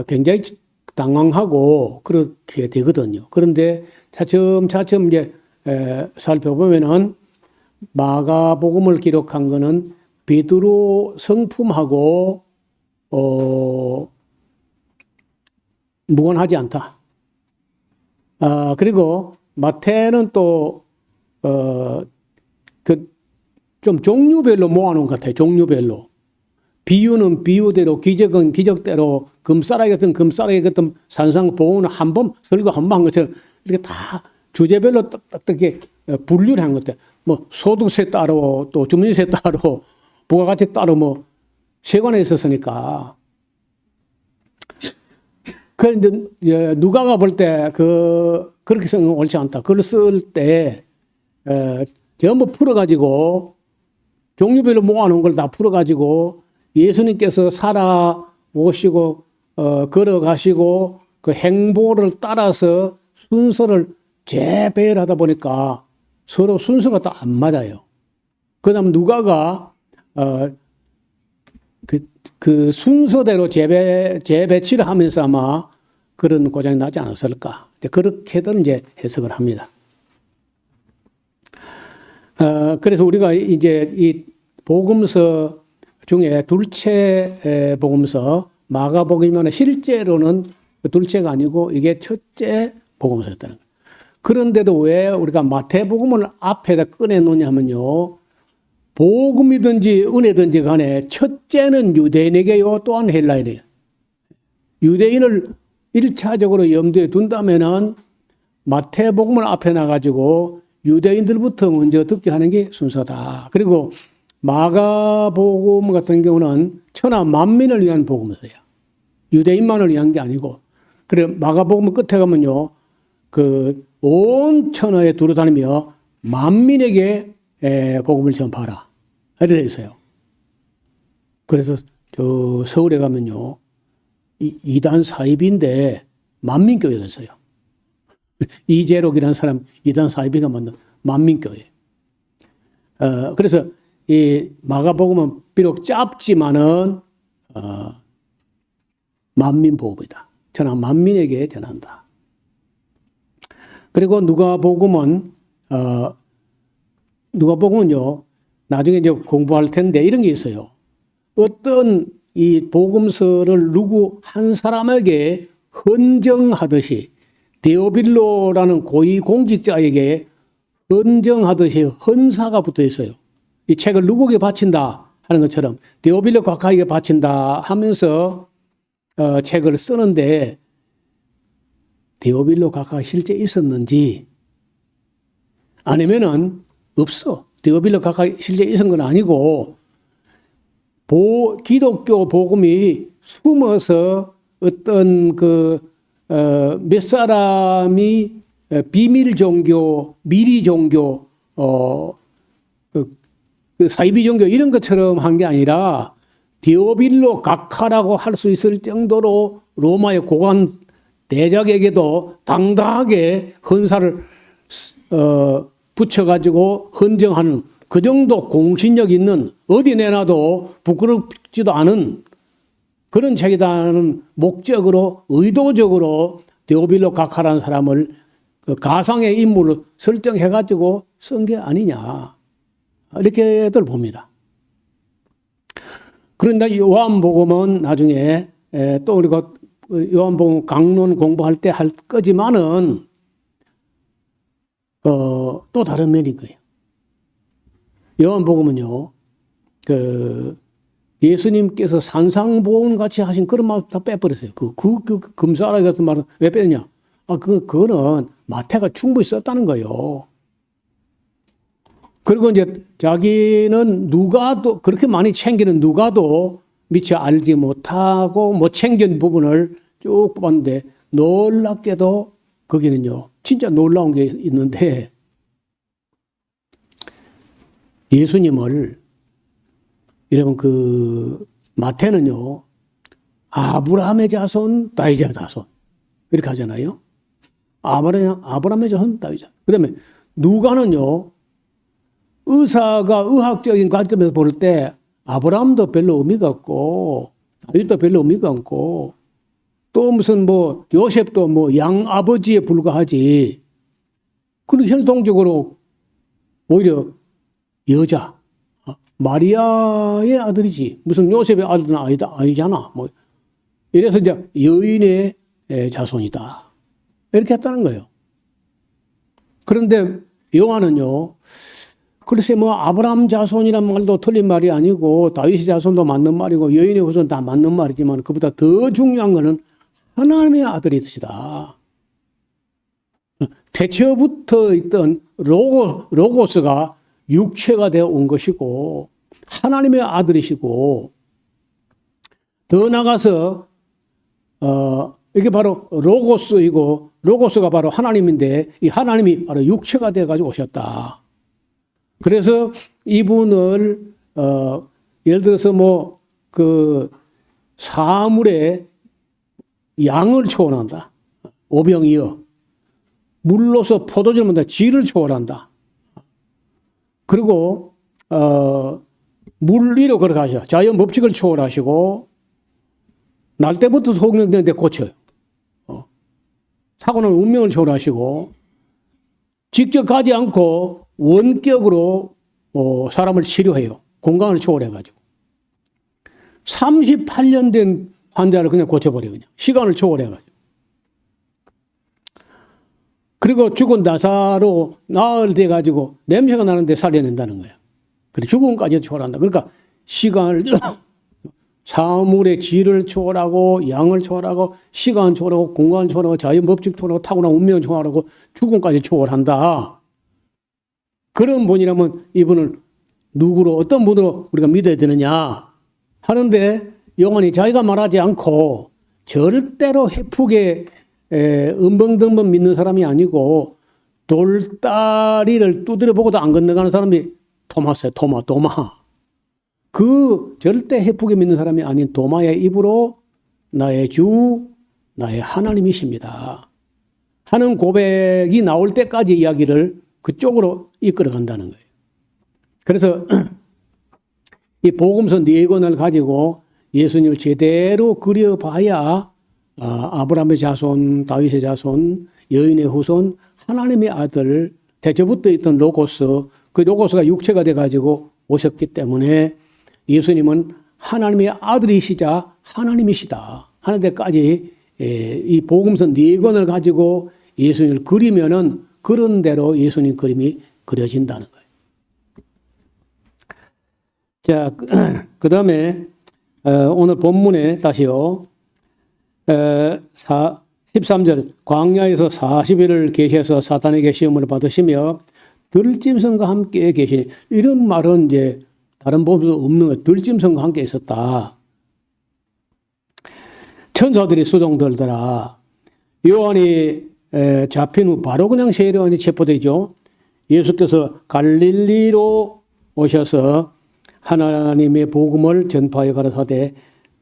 굉장히 당황하고 그렇게 되거든요. 그런데 차츰 이제 살펴보면은 마가복음을 기록한 거는 베드로 성품하고 무관하지 않다. 그리고 마태는 또 좀 종류별로 모아놓은 것 같아요. 종류별로. 비유는 비유대로, 기적은 기적대로, 금싸라기 같은 금싸라기 같은 산상보훈은 한 번, 설교 한 번 한 것처럼 이렇게 다 주제별로 딱딱하게 분류를 한 것 같아요. 뭐 소득세 따로, 또 주민세 따로, 부가가치 따로 뭐 세관에 있었으니까. 그런데 누가가 볼 때 그렇게 쓰는 건 옳지 않다. 글을 쓸 때 전부 풀어가지고 종류별로 모아놓은 걸 다 풀어가지고 예수님께서 살아오시고 걸어가시고 그 행보를 따라서 순서를 재배열하다 보니까 서로 순서가 또 안 맞아요. 그다음 누가가 그 순서대로 재배치를 하면서 아마 그런 고장이 나지 않았을까. 그렇게들 이제 해석을 합니다. 그래서 우리가 이제 이 복음서 중에 둘째 복음서 마가복음이면 실제로는 둘째가 아니고 이게 첫째 복음서였다는 거예요. 그런데도 왜 우리가 마태복음을 앞에다 꺼내놓냐면요. 복음이든지 은혜든지 간에 첫째는 유대인에게요, 또한 헬라인에게. 유대인을 1차적으로 염두에 둔다면은 마태복음을 앞에 놔가지고 유대인들부터 먼저 듣게 하는 게 순서다. 그리고 마가복음 같은 경우는 천하 만민을 위한 복음서예요. 유대인만을 위한 게 아니고. 그래 마가복음 끝에 가면요, 그 온 천하에 두루다니며 만민에게 복음을 전파하라. 이렇게 되어 있어요. 그래서 저 서울에 가면요, 이단 사입인데 만민교회가 있어요. 이재록이라는 사람 이단 사입이가 만든 만민교회. 그래서 이 마가복음은 비록 짧지만은 만민복음이다. 전하 만민에게 전한다. 그리고 누가복음은요, 나중에 이제 공부할 텐데 이런 게 있어요. 어떤 이 복음서를 누구 한 사람에게 헌정하듯이 데오빌로라는 고위공직자에게 헌정하듯이 헌사가 붙어 있어요. 이 책을 누구에게 바친다 하는 것처럼 데오빌로 각하에게 바친다 하면서 책을 쓰는데 데오빌로 각하가 실제 있었는지 아니면은 없어. 데오빌로 각하가 실제 있은 건 아니고 기독교 복음이 숨어서 어떤 몇 사람이 비밀 종교, 미리 종교, 사이비 종교 이런 것처럼 한 게 아니라 데오빌로 각하라고 할 수 있을 정도로 로마의 고관 대작에게도 당당하게 헌사를 붙여가지고 헌정하는 그 정도 공신력 있는 어디 내놔도 부끄럽지도 않은 그런 책이라는 목적으로 의도적으로 데오빌로 각하라는 사람을 그 가상의 인물로 설정해가지고 쓴 게 아니냐 이렇게들 봅니다. 그런데 요한복음은 나중에 또 우리가 요한복음 강론 공부할 때 할 거지만은 또 다른 면이 거예요. 요한복음은요, 예수님께서 산상보훈 같이 하신 그런 말 다 빼버렸어요. 금사라기 같은 말은 왜 빼냐? 그거는 마태가 충분히 썼다는 거예요. 그리고 이제 자기는 누가도 그렇게 많이 챙기는 누가도 미처 알지 못하고 못 챙긴 부분을 쭉 뽑았는데 놀랍게도 거기는요 진짜 놀라운 게 있는데 예수님을 여러분 그 마태는요 아브라함의 자손 다윗의 자손 이렇게 하잖아요. 아브라함의 자손 다윗의 자손. 그다음에 누가는요 의사가 의학적인 관점에서 볼 때 아브라함도 별로 의미가 없고 다윗도 별로 의미가 없고 또 무슨 뭐 요셉도 뭐 양아버지에 불과하지. 그리고 혈통적으로 오히려 여자 마리아의 아들이지 무슨 요셉의 아들은 아니잖아. 뭐 이래서 이제 여인의 자손이다 이렇게 했다는 거예요. 그런데 요한은요 글쎄 뭐 아브라함 자손이란 말도 틀린 말이 아니고 다윗의 자손도 맞는 말이고 여인의 후손 다 맞는 말이지만 그보다 더 중요한 거는 하나님의 아들이시다. 태초부터 있던 로고스가 육체가 되어 온 것이고 하나님의 아들이시고 더 나가서 이게 바로 로고스이고 로고스가 바로 하나님인데 이 하나님이 바로 육체가 되어 가지고 오셨다. 그래서 이분을 예를 들어서 뭐 그 사물에 양을 초월한다. 오병이어. 물로서 포도주를 만든다. 지를 초월한다. 그리고 물 위로 걸어가셔. 자연 법칙을 초월하시고 날 때부터 소경되는데 고쳐요. 타고난 운명을 초월하시고 직접 가지 않고 원격으로 사람을 치료해요. 건강을 초월해가지고 38년 된 환자를 그냥 고쳐버려 그냥 시간을 초월해가지고 그리고 죽은 나사로 나을 돼가지고 냄새가 나는데 살려낸다는 거예요. 그리고 죽음까지 초월한다. 그러니까 시간을 사물의 질을 초월하고 양을 초월하고 시간 초월하고 공간 초월하고 자연 법칙 초월하고 타고난 운명 초월하고 죽음까지 초월한다. 그런 분이라면 이분을 누구로 어떤 분으로 우리가 믿어야 되느냐 하는데 요한이 자기가 말하지 않고 절대로 해프게 은벙덩벙 믿는 사람이 아니고 돌다리를 두드려 보고도 안 건너가는 사람이 토마스예요. 도마. 그 절대 해프게 믿는 사람이 아닌 도마의 입으로 나의 주, 나의 하나님이십니다 하는 고백이 나올 때까지 이야기를 그쪽으로 이끌어 간다는 거예요. 그래서 이 복음서 4권을 가지고 예수님을 제대로 그려봐야 아브라함의 자손, 다윗의 자손, 여인의 후손, 하나님의 아들, 태초부터 있던 로고스, 그 로고스가 육체가 돼가지고 오셨기 때문에 예수님은 하나님의 아들이시자 하나님이시다 하는 데까지 이 복음서 4권을 가지고 예수님을 그리면은 그런 대로 예수님 그림이 그려진다는 거예요. 자, 그 다음에 오늘 본문에 다시요. 13절 광야에서 40일을 계셔서 사탄에게 시험을 받으시며 들짐승과 함께 계시니 이런 말은 이제 다른 법에서 없는 거예요. 들짐승과 함께 있었다. 천사들이 수종들더라. 요한이 잡힌 후 바로 그냥 세례요한이 체포되죠. 예수께서 갈릴리로 오셔서 하나님의 복음을 전파하여 가라사대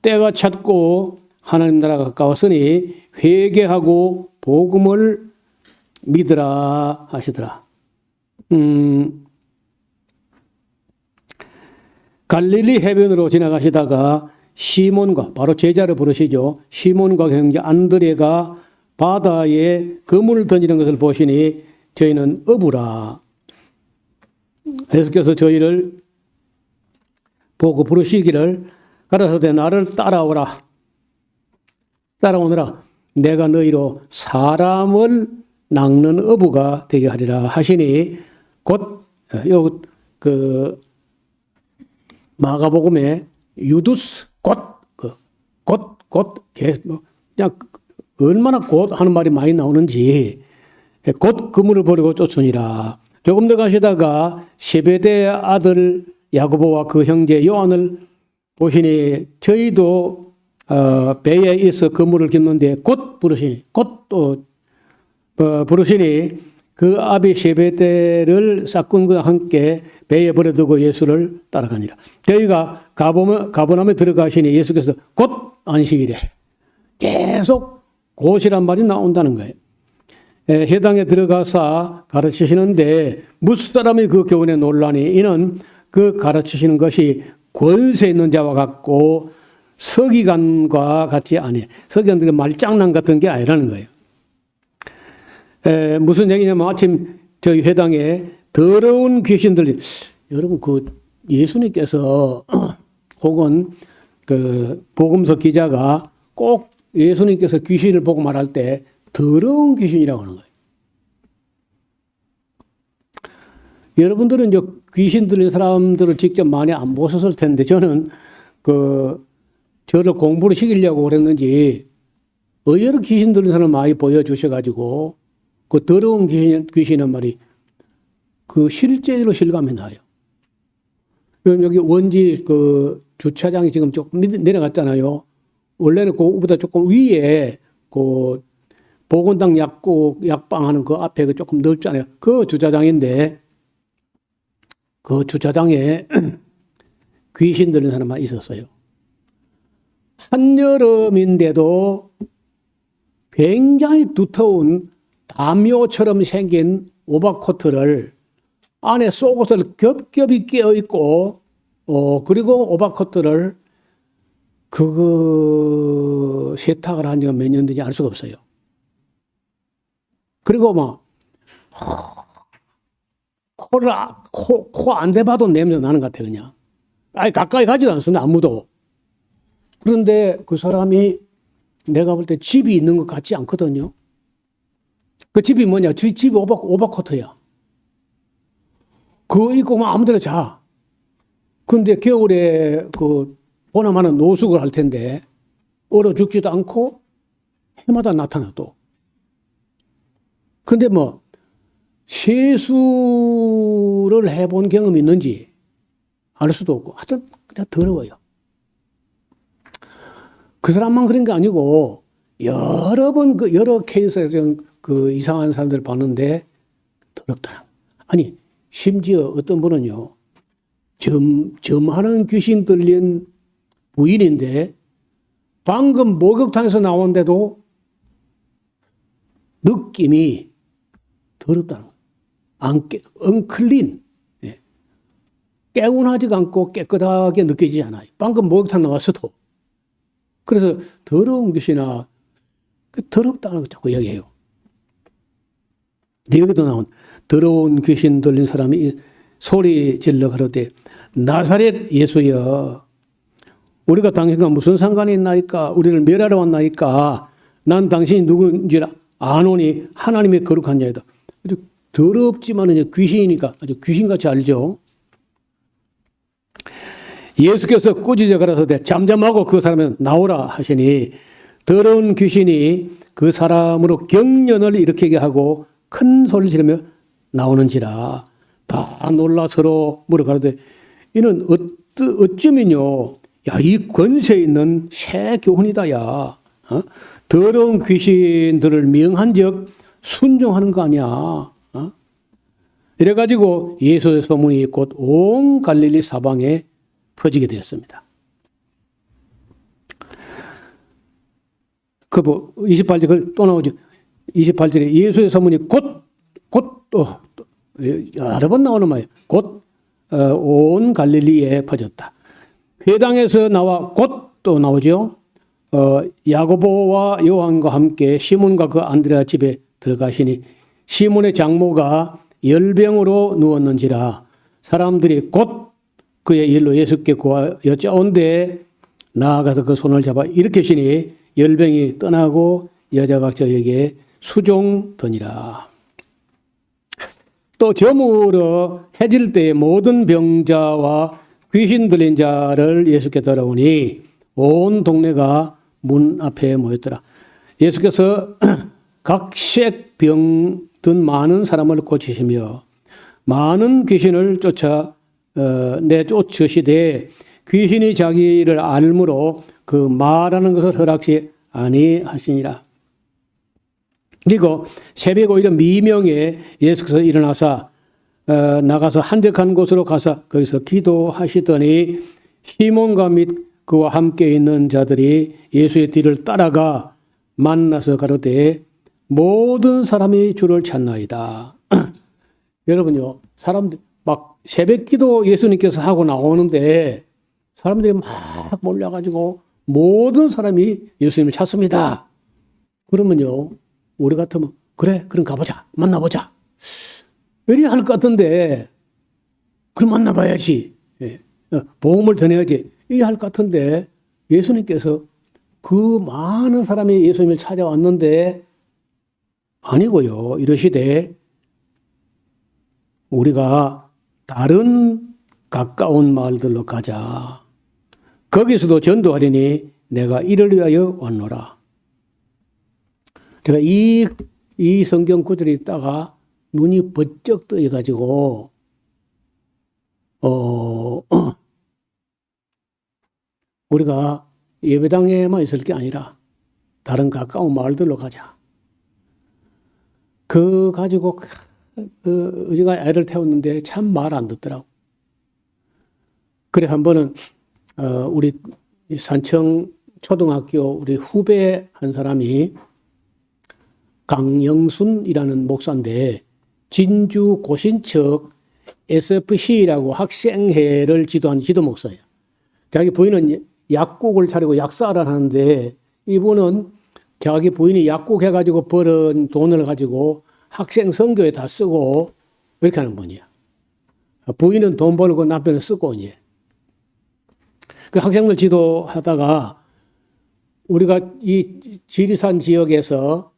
때가 찼고 하나님 나라가 가까웠으니 회개하고 복음을 믿으라 하시더라. 갈릴리 해변으로 지나가시다가 시몬과 바로 제자를 부르시죠. 시몬과 형제 안드레가 바다에 그물을 던지는 것을 보시니 저희는 어부라. 예수께서 저희를 보고 부르시기를 가라사대 나를 따라오느라 내가 너희로 사람을 낚는 어부가 되게 하리라 하시니 곧 그 마가복음에 유두스 곧 그냥 얼마나 곧 하는 말이 많이 나오는지 곧 그물을 버리고 쫓으니라. 조금 더 가시다가 세베대의 아들 야고보와 그 형제 요한을 보시니 저희도 배에 있어 그물을 깁는데 곧 부르시니 곧 또 부르시니 그 아비 세베대를 싹군과 함께 배에 버려두고 예수를 따라가니라. 저희가 가버나움에 들어가시니 예수께서 곧 안식이래. 계속 곧이란 말이 나온다는 거예요. 회당에 들어가서 가르치시는데 무슨 사람이 그 교훈에 놀라니 이는 그 가르치시는 것이 권세 있는 자와 같고 서기관과 같지 아니에요. 서기관들이 말장난 같은 게 아니라는 거예요. 무슨 얘기냐면 아침 저희 회당에 더러운 귀신들이 여러분 그 예수님께서 혹은 그 복음서 기자가 꼭 예수님께서 귀신을 보고 말할 때 더러운 귀신이라고 하는 거예요. 여러분들은 이제 귀신 들린 사람들을 직접 많이 안 보셨을 텐데 저는 저를 공부를 시키려고 그랬는지 의외로 귀신 들린 사람을 많이 보여주셔가지고 그 더러운 귀신은 말이 그 실제로 실감이 나요. 여기 원지 그 주차장이 지금 조금 내려갔잖아요. 원래는 그거보다 조금 위에 그 보건당 약방 하는 그 앞에 그 조금 넓잖아요. 그 주차장인데 그 주차장에 귀신 들린 사람만 있었어요. 한여름인데도 굉장히 두터운 담요처럼 생긴 오버코트를 안에 속옷을 겹겹이 끼어있고 그리고 오버코트를 세탁을 한 지가 몇 년 된지 알 수가 없어요. 그리고 코 안 대봐도 냄새 나는 것 같아요, 그냥. 아예 가까이 가지도 않습니다, 아무도. 그런데 그 사람이 내가 볼 때 집이 있는 것 같지 않거든요. 그 집이 뭐냐? 집이 오버코트야. 그거 입고 아무데나 자. 근데 겨울에 보나마나 노숙을 할 텐데 얼어 죽지도 않고 해마다 나타나 또. 근데 세수를 해본 경험이 있는지 알 수도 없고 하여튼 그냥 더러워요. 그 사람만 그런 게 아니고 여러 번 여러 케이스에서 이상한 사람들을 봤는데 더럽더라. 아니 심지어 어떤 분은요 점하는 귀신 들린 부인인데 방금 목욕탕에서 나오는데도 느낌이 더럽다는 거예요. 언클린. 예. 깨운하지가 않고 깨끗하게 느껴지지 않아요. 방금 목욕탕 나왔어도. 그래서 더러운 것이나 더럽다는 거 자꾸 이야기해요. 여기도 나온 더러운 귀신 들린 사람이 소리 질러 가로되 나사렛 예수여 우리가 당신과 무슨 상관이 있나이까 우리를 멸하러 왔나이까 난 당신이 누군지 아노니 하나님의 거룩한 자이다. 아주 더럽지만은 귀신이니까 아주 귀신같이 알죠. 예수께서 꾸짖어 가라사대 잠잠하고 그 사람은 나오라 하시니 더러운 귀신이 그 사람으로 경련을 일으키게 하고 큰 소리를 지르며 나오는지라. 다 놀라 서로 물어가라되 이는 어쩌면요 야 이 권세 있는 새 교훈이다 야 더러운 귀신들을 명한즉 순종하는 거 아니야. 이래가지고 예수의 소문이 곧 온 갈릴리 사방에 퍼지게 되었습니다. 28절 또 나오죠. 28절에 예수의 소문이 여러 번 나오는 말이에요. 곧 온 갈릴리에 퍼졌다. 회당에서 나와 곧 또 나오죠. 야고보와 요한과 함께 시몬과 그 안드레아 집에 들어가시니 시몬의 장모가 열병으로 누웠는지라. 사람들이 곧 그의 일로 예수께 구하 여짜온데 나아가서 그 손을 잡아 일으키시니 열병이 떠나고 여자가 저에게 수종더니라. 또 저물어 해질 때에 모든 병자와 귀신 들린 자를 예수께 따라오니 온 동네가 문 앞에 모였더라. 예수께서 각색 병 든 많은 사람을 고치시며 많은 귀신을 내쫓으시되 귀신이 자기를 알므로 그 말하는 것을 허락지 아니하시니라. 그리고 새벽 오히려 미명에 예수께서 일어나사 나가서 한적한 곳으로 가서 거기서 기도하시더니 시몬과 및 그와 함께 있는 자들이 예수의 뒤를 따라가 만나서 가로되 모든 사람이 주를 찾나이다. 여러분요, 사람들 막 새벽 기도 예수님께서 하고 나오는데 사람들이 막 몰려가지고 모든 사람이 예수님을 찾습니다. 그러면요, 우리 같으면 그래, 그럼 가보자, 만나보자. 이리 할 것 같은데, 그럼 만나봐야지. 예. 보험을 더 내야지. 이리 할 것 같은데, 예수님께서 그 많은 사람이 예수님을 찾아왔는데, 아니고요. 이러시되, 우리가 다른 가까운 마을들로 가자. 거기서도 전도하리니 내가 이를 위하여 왔노라. 제가 이 성경 구절이 있다가 눈이 번쩍 뜨여가지고, 우리가 예배당에만 있을 게 아니라 다른 가까운 마을들로 가자. 그 가지고 우리가 애를 태웠는데 참 말 안 듣더라고. 그래 한 번은 우리 산청 초등학교 우리 후배 한 사람이 강영순이라는 목사인데 진주 고신척 SFC라고 학생회를 지도한 지도 목사예요. 자기 부인은 약국을 차리고 약사를 하는데 이분은 자기 부인이 약국 해가지고 벌은 돈을 가지고 학생 선교에 다 쓰고 이렇게 하는 분이야. 부인은 돈 벌고 남편은 쓰고 이제. 그 학생들 지도하다가 우리가 이 지리산 지역에서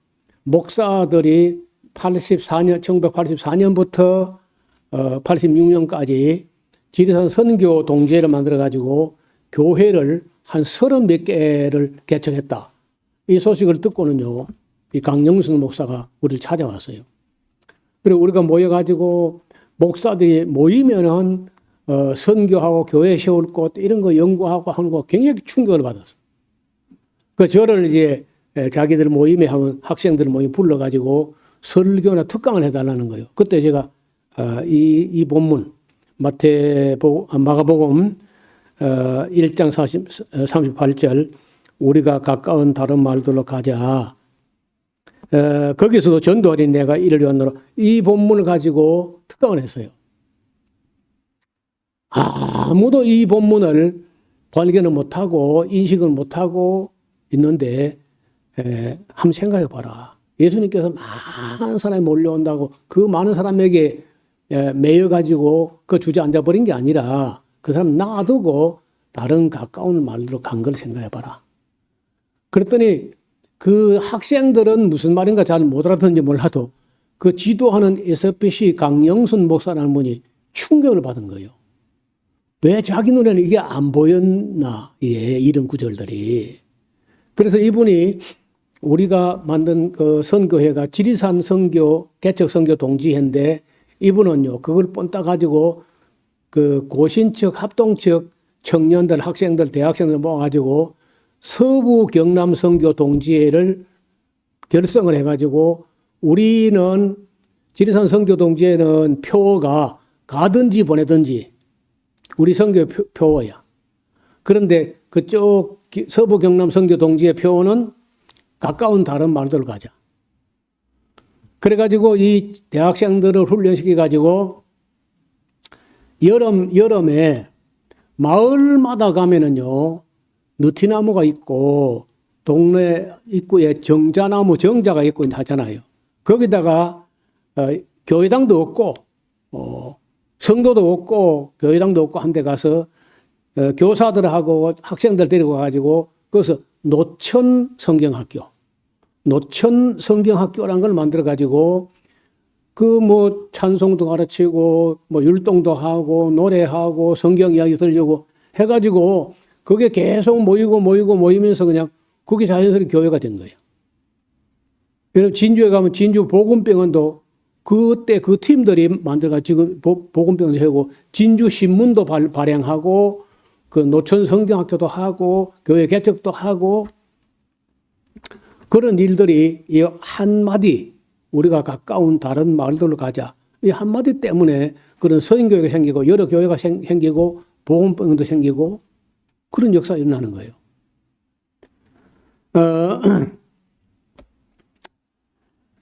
목사들이 1984년부터 86년까지 지리산 선교 동지회를 만들어가지고 교회를 한 30몇 개를 개척했다. 이 소식을 듣고는요, 이 강영순 목사가 우리를 찾아왔어요. 그리고 우리가 모여가지고 목사들이 모이면은 선교하고 교회 세울 곳 이런 거 연구하고 하는 거 굉장히 충격을 받았어. 그 저를 이제 자기들 모임에 하면 학생들 모임 불러가지고 설교나 특강을 해달라는 거예요. 그때 제가 이 본문 마가복음 1장 38절 우리가 가까운 다른 마을들로 가자. 거기서도 전도하리 내가 이를 위하노라. 이 본문을 가지고 특강을 했어요. 아무도 이 본문을 발견을 못하고 인식을 못하고 있는데 한번 생각해 봐라. 예수님께서 많은 사람이 몰려온다고 그 많은 사람에게 매여가지고 그 주저앉아 버린 게 아니라 그 사람 놔두고 다른 가까운 마을로 간 걸 생각해 봐라. 그랬더니 그 학생들은 무슨 말인가 잘 못 알아듣는지 몰라도 그 지도하는 SFC 강영순 목사라는 분이 충격을 받은 거예요. 왜 자기 눈에는 이게 안 보였나, 이런 구절들이. 그래서 이분이 우리가 만든 그 선교회가 지리산 선교, 개척 선교 동지회인데 이분은요, 그걸 본따 가지고 그 고신척, 합동척 청년들, 학생들, 대학생들 모아가지고 서부 경남 선교 동지회를 결성을 해가지고 우리는 지리산 선교 동지회는 표가 가든지 보내든지 우리 선교 표어야. 그런데 그쪽 서부 경남 선교 동지회 표어는 가까운 다른 마을들로 가자. 그래가지고 이 대학생들을 훈련시켜가지고 여름에 마을마다 가면은요, 느티나무가 있고 동네 입구에 정자나무 정자가 있고 하잖아요. 거기다가 교회당도 없고 성도도 없고 교회당도 없고 한 데 가서 교사들하고 학생들 데리고 가지고 거기서 노천 성경학교라는 걸 만들어 가지고 그 뭐 찬송도 가르치고 뭐 율동도 하고 노래하고 성경 이야기 들려고 해가지고 그게 계속 모이면서 그냥 그게 자연스럽게 교회가 된 거예요. 여러분 진주에 가면 진주 복음병원도 그때 그 팀들이 만들어가 지금 복음병원도 하고 진주 신문도 발행하고 그 노천 성경학교도 하고 교회 개척도 하고 그런 일들이 이 한마디, 우리가 가까운 다른 마을들로 가자. 이 한마디 때문에 그런 서인교회가 생기고 여러 교회가 생기고 복음병도 생기고 그런 역사가 일어나는 거예요.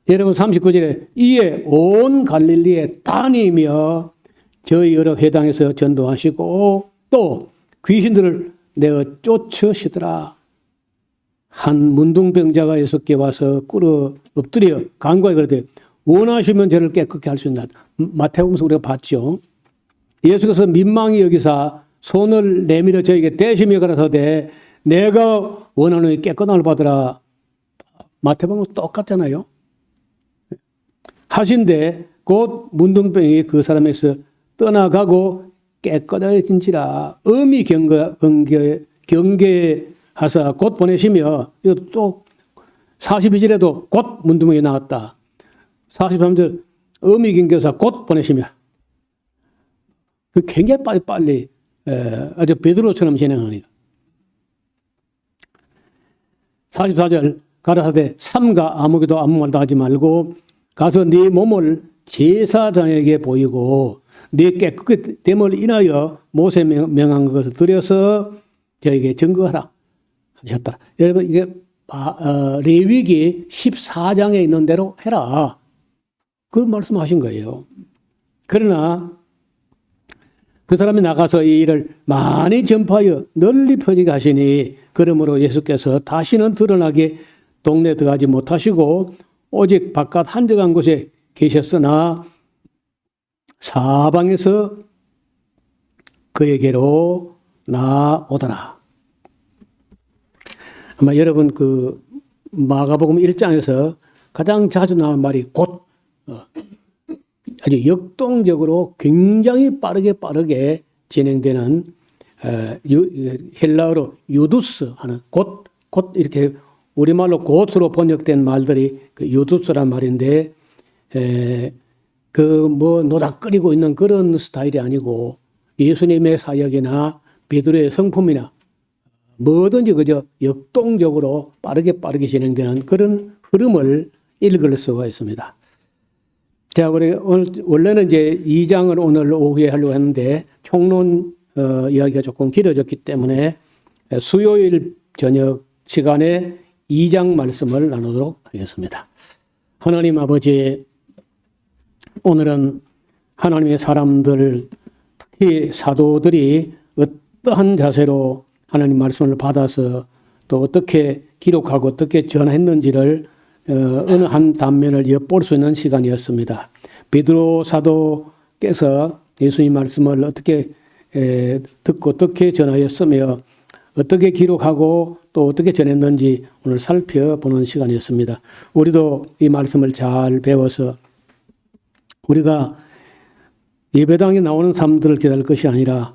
여러분 39절에 이에 온 갈릴리에 다니며 저희 여러 회당에서 전도하시고 또 귀신들을 내어 쫓으시더라. 한 문둥병자가 6개 와서 꿇어 엎드려 간구하여 그러되 원하시면 저를 깨끗게 할 수 있나. 마태복음에서 우리가 봤죠. 예수께서 민망히 여기사 손을 내밀어 저에게 대시며 가라사대 내가 원하노니 깨끗함을 받으라. 마태복음은 똑같잖아요. 하신데 곧 문둥병이 그 사람에서 떠나가고 깨끗해진지라. 엄히 경계하사 곧 보내시며, 이것도 또 42절에도 곧 문둥병이 나왔다. 43절 엄히 경계하사 곧 보내시며. 굉장히 빨리 아주 베드로처럼 진행하니까. 44절 가라사대 삼가 아무개도 아무 말도 하지 말고 가서 네 몸을 제사장에게 보이고 네 깨끗게 됨을 인하여 모세 명한 것을 들여서 저에게 증거하라 하셨다. 여러분 이게 레위기 14장에 있는 대로 해라. 그런 말씀하신 거예요. 그러나 그 사람이 나가서 이 일을 많이 전파하여 널리 퍼지게 하시니 그러므로 예수께서 다시는 드러나게 동네에 들어가지 못하시고 오직 바깥 한적한 곳에 계셨으나 사방에서 그에게로 나오더라. 아마 여러분 그 마가복음 1장에서 가장 자주 나온 말이 곧 아주 역동적으로 굉장히 빠르게 진행되는 헬라어로 유두스 하는 곧 이렇게 우리말로 곧으로 번역된 말들이 그 유두스란 말인데 그 뭐 노닥거리고 있는 그런 스타일이 아니고 예수님의 사역이나 베드로의 성품이나 뭐든지 그저 역동적으로 빠르게 진행되는 그런 흐름을 읽을 수가 있습니다. 자, 우리 원래는 이제 2장을 오늘 오후에 하려고 했는데 총론 이야기가 조금 길어졌기 때문에 수요일 저녁 시간에 2장 말씀을 나누도록 하겠습니다. 하나님 아버지, 오늘은 하나님의 사람들, 특히 사도들이 어떠한 자세로 하나님 말씀을 받아서 또 어떻게 기록하고 어떻게 전했는지를 어느 한 단면을 엿볼 수 있는 시간이었습니다. 베드로 사도께서 예수님 말씀을 어떻게 듣고 어떻게 전하였으며 어떻게 기록하고 또 어떻게 전했는지 오늘 살펴보는 시간이었습니다. 우리도 이 말씀을 잘 배워서 우리가 예배당에 나오는 사람들을 기다릴 것이 아니라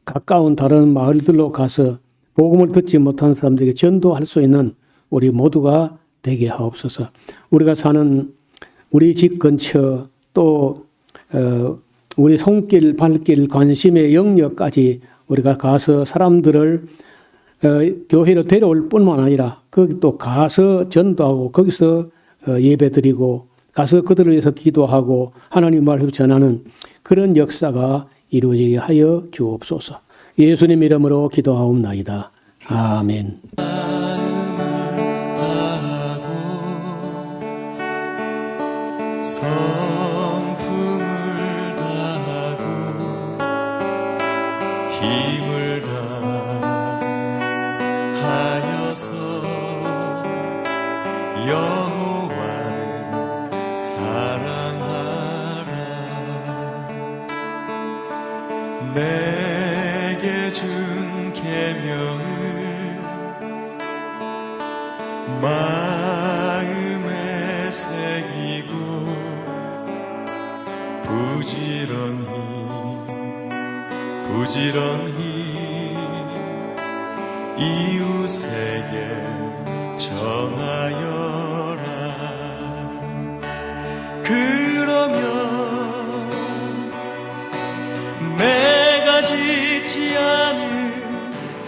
가까운 다른 마을들로 가서 복음을 듣지 못한 사람들에게 전도할 수 있는 우리 모두가 되게 하옵소서. 우리가 사는 우리 집 근처 또 우리 손길, 발길, 관심의 영역까지 우리가 가서 사람들을 교회로 데려올 뿐만 아니라 거기 또 가서 전도하고 거기서 예배드리고 가서 그들을 위해서 기도하고 하나님 말씀 전하는 그런 역사가 이루어지게 하여 주옵소서. 예수님 이름으로 기도하옵나이다. 아멘. 성품을 다하고 힘을 다하여서 여호와를 사랑하라. 내게 준 계명을 마음에 새기고 부지런히 이웃에게 전하여라. 그러면 내가 짓지 않은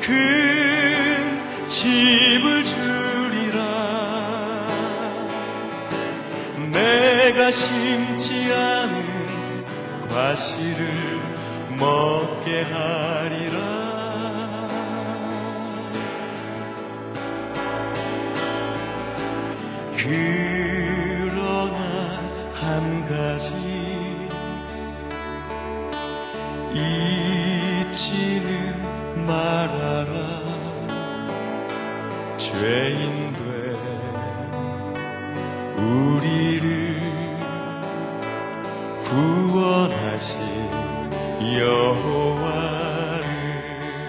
큰 집을 주리라. 내가 심지 않은 과실을 먹게 하리라. 그러나 한 가지 잊지는 말아라. 죄인된 우리를 구원하신 여호와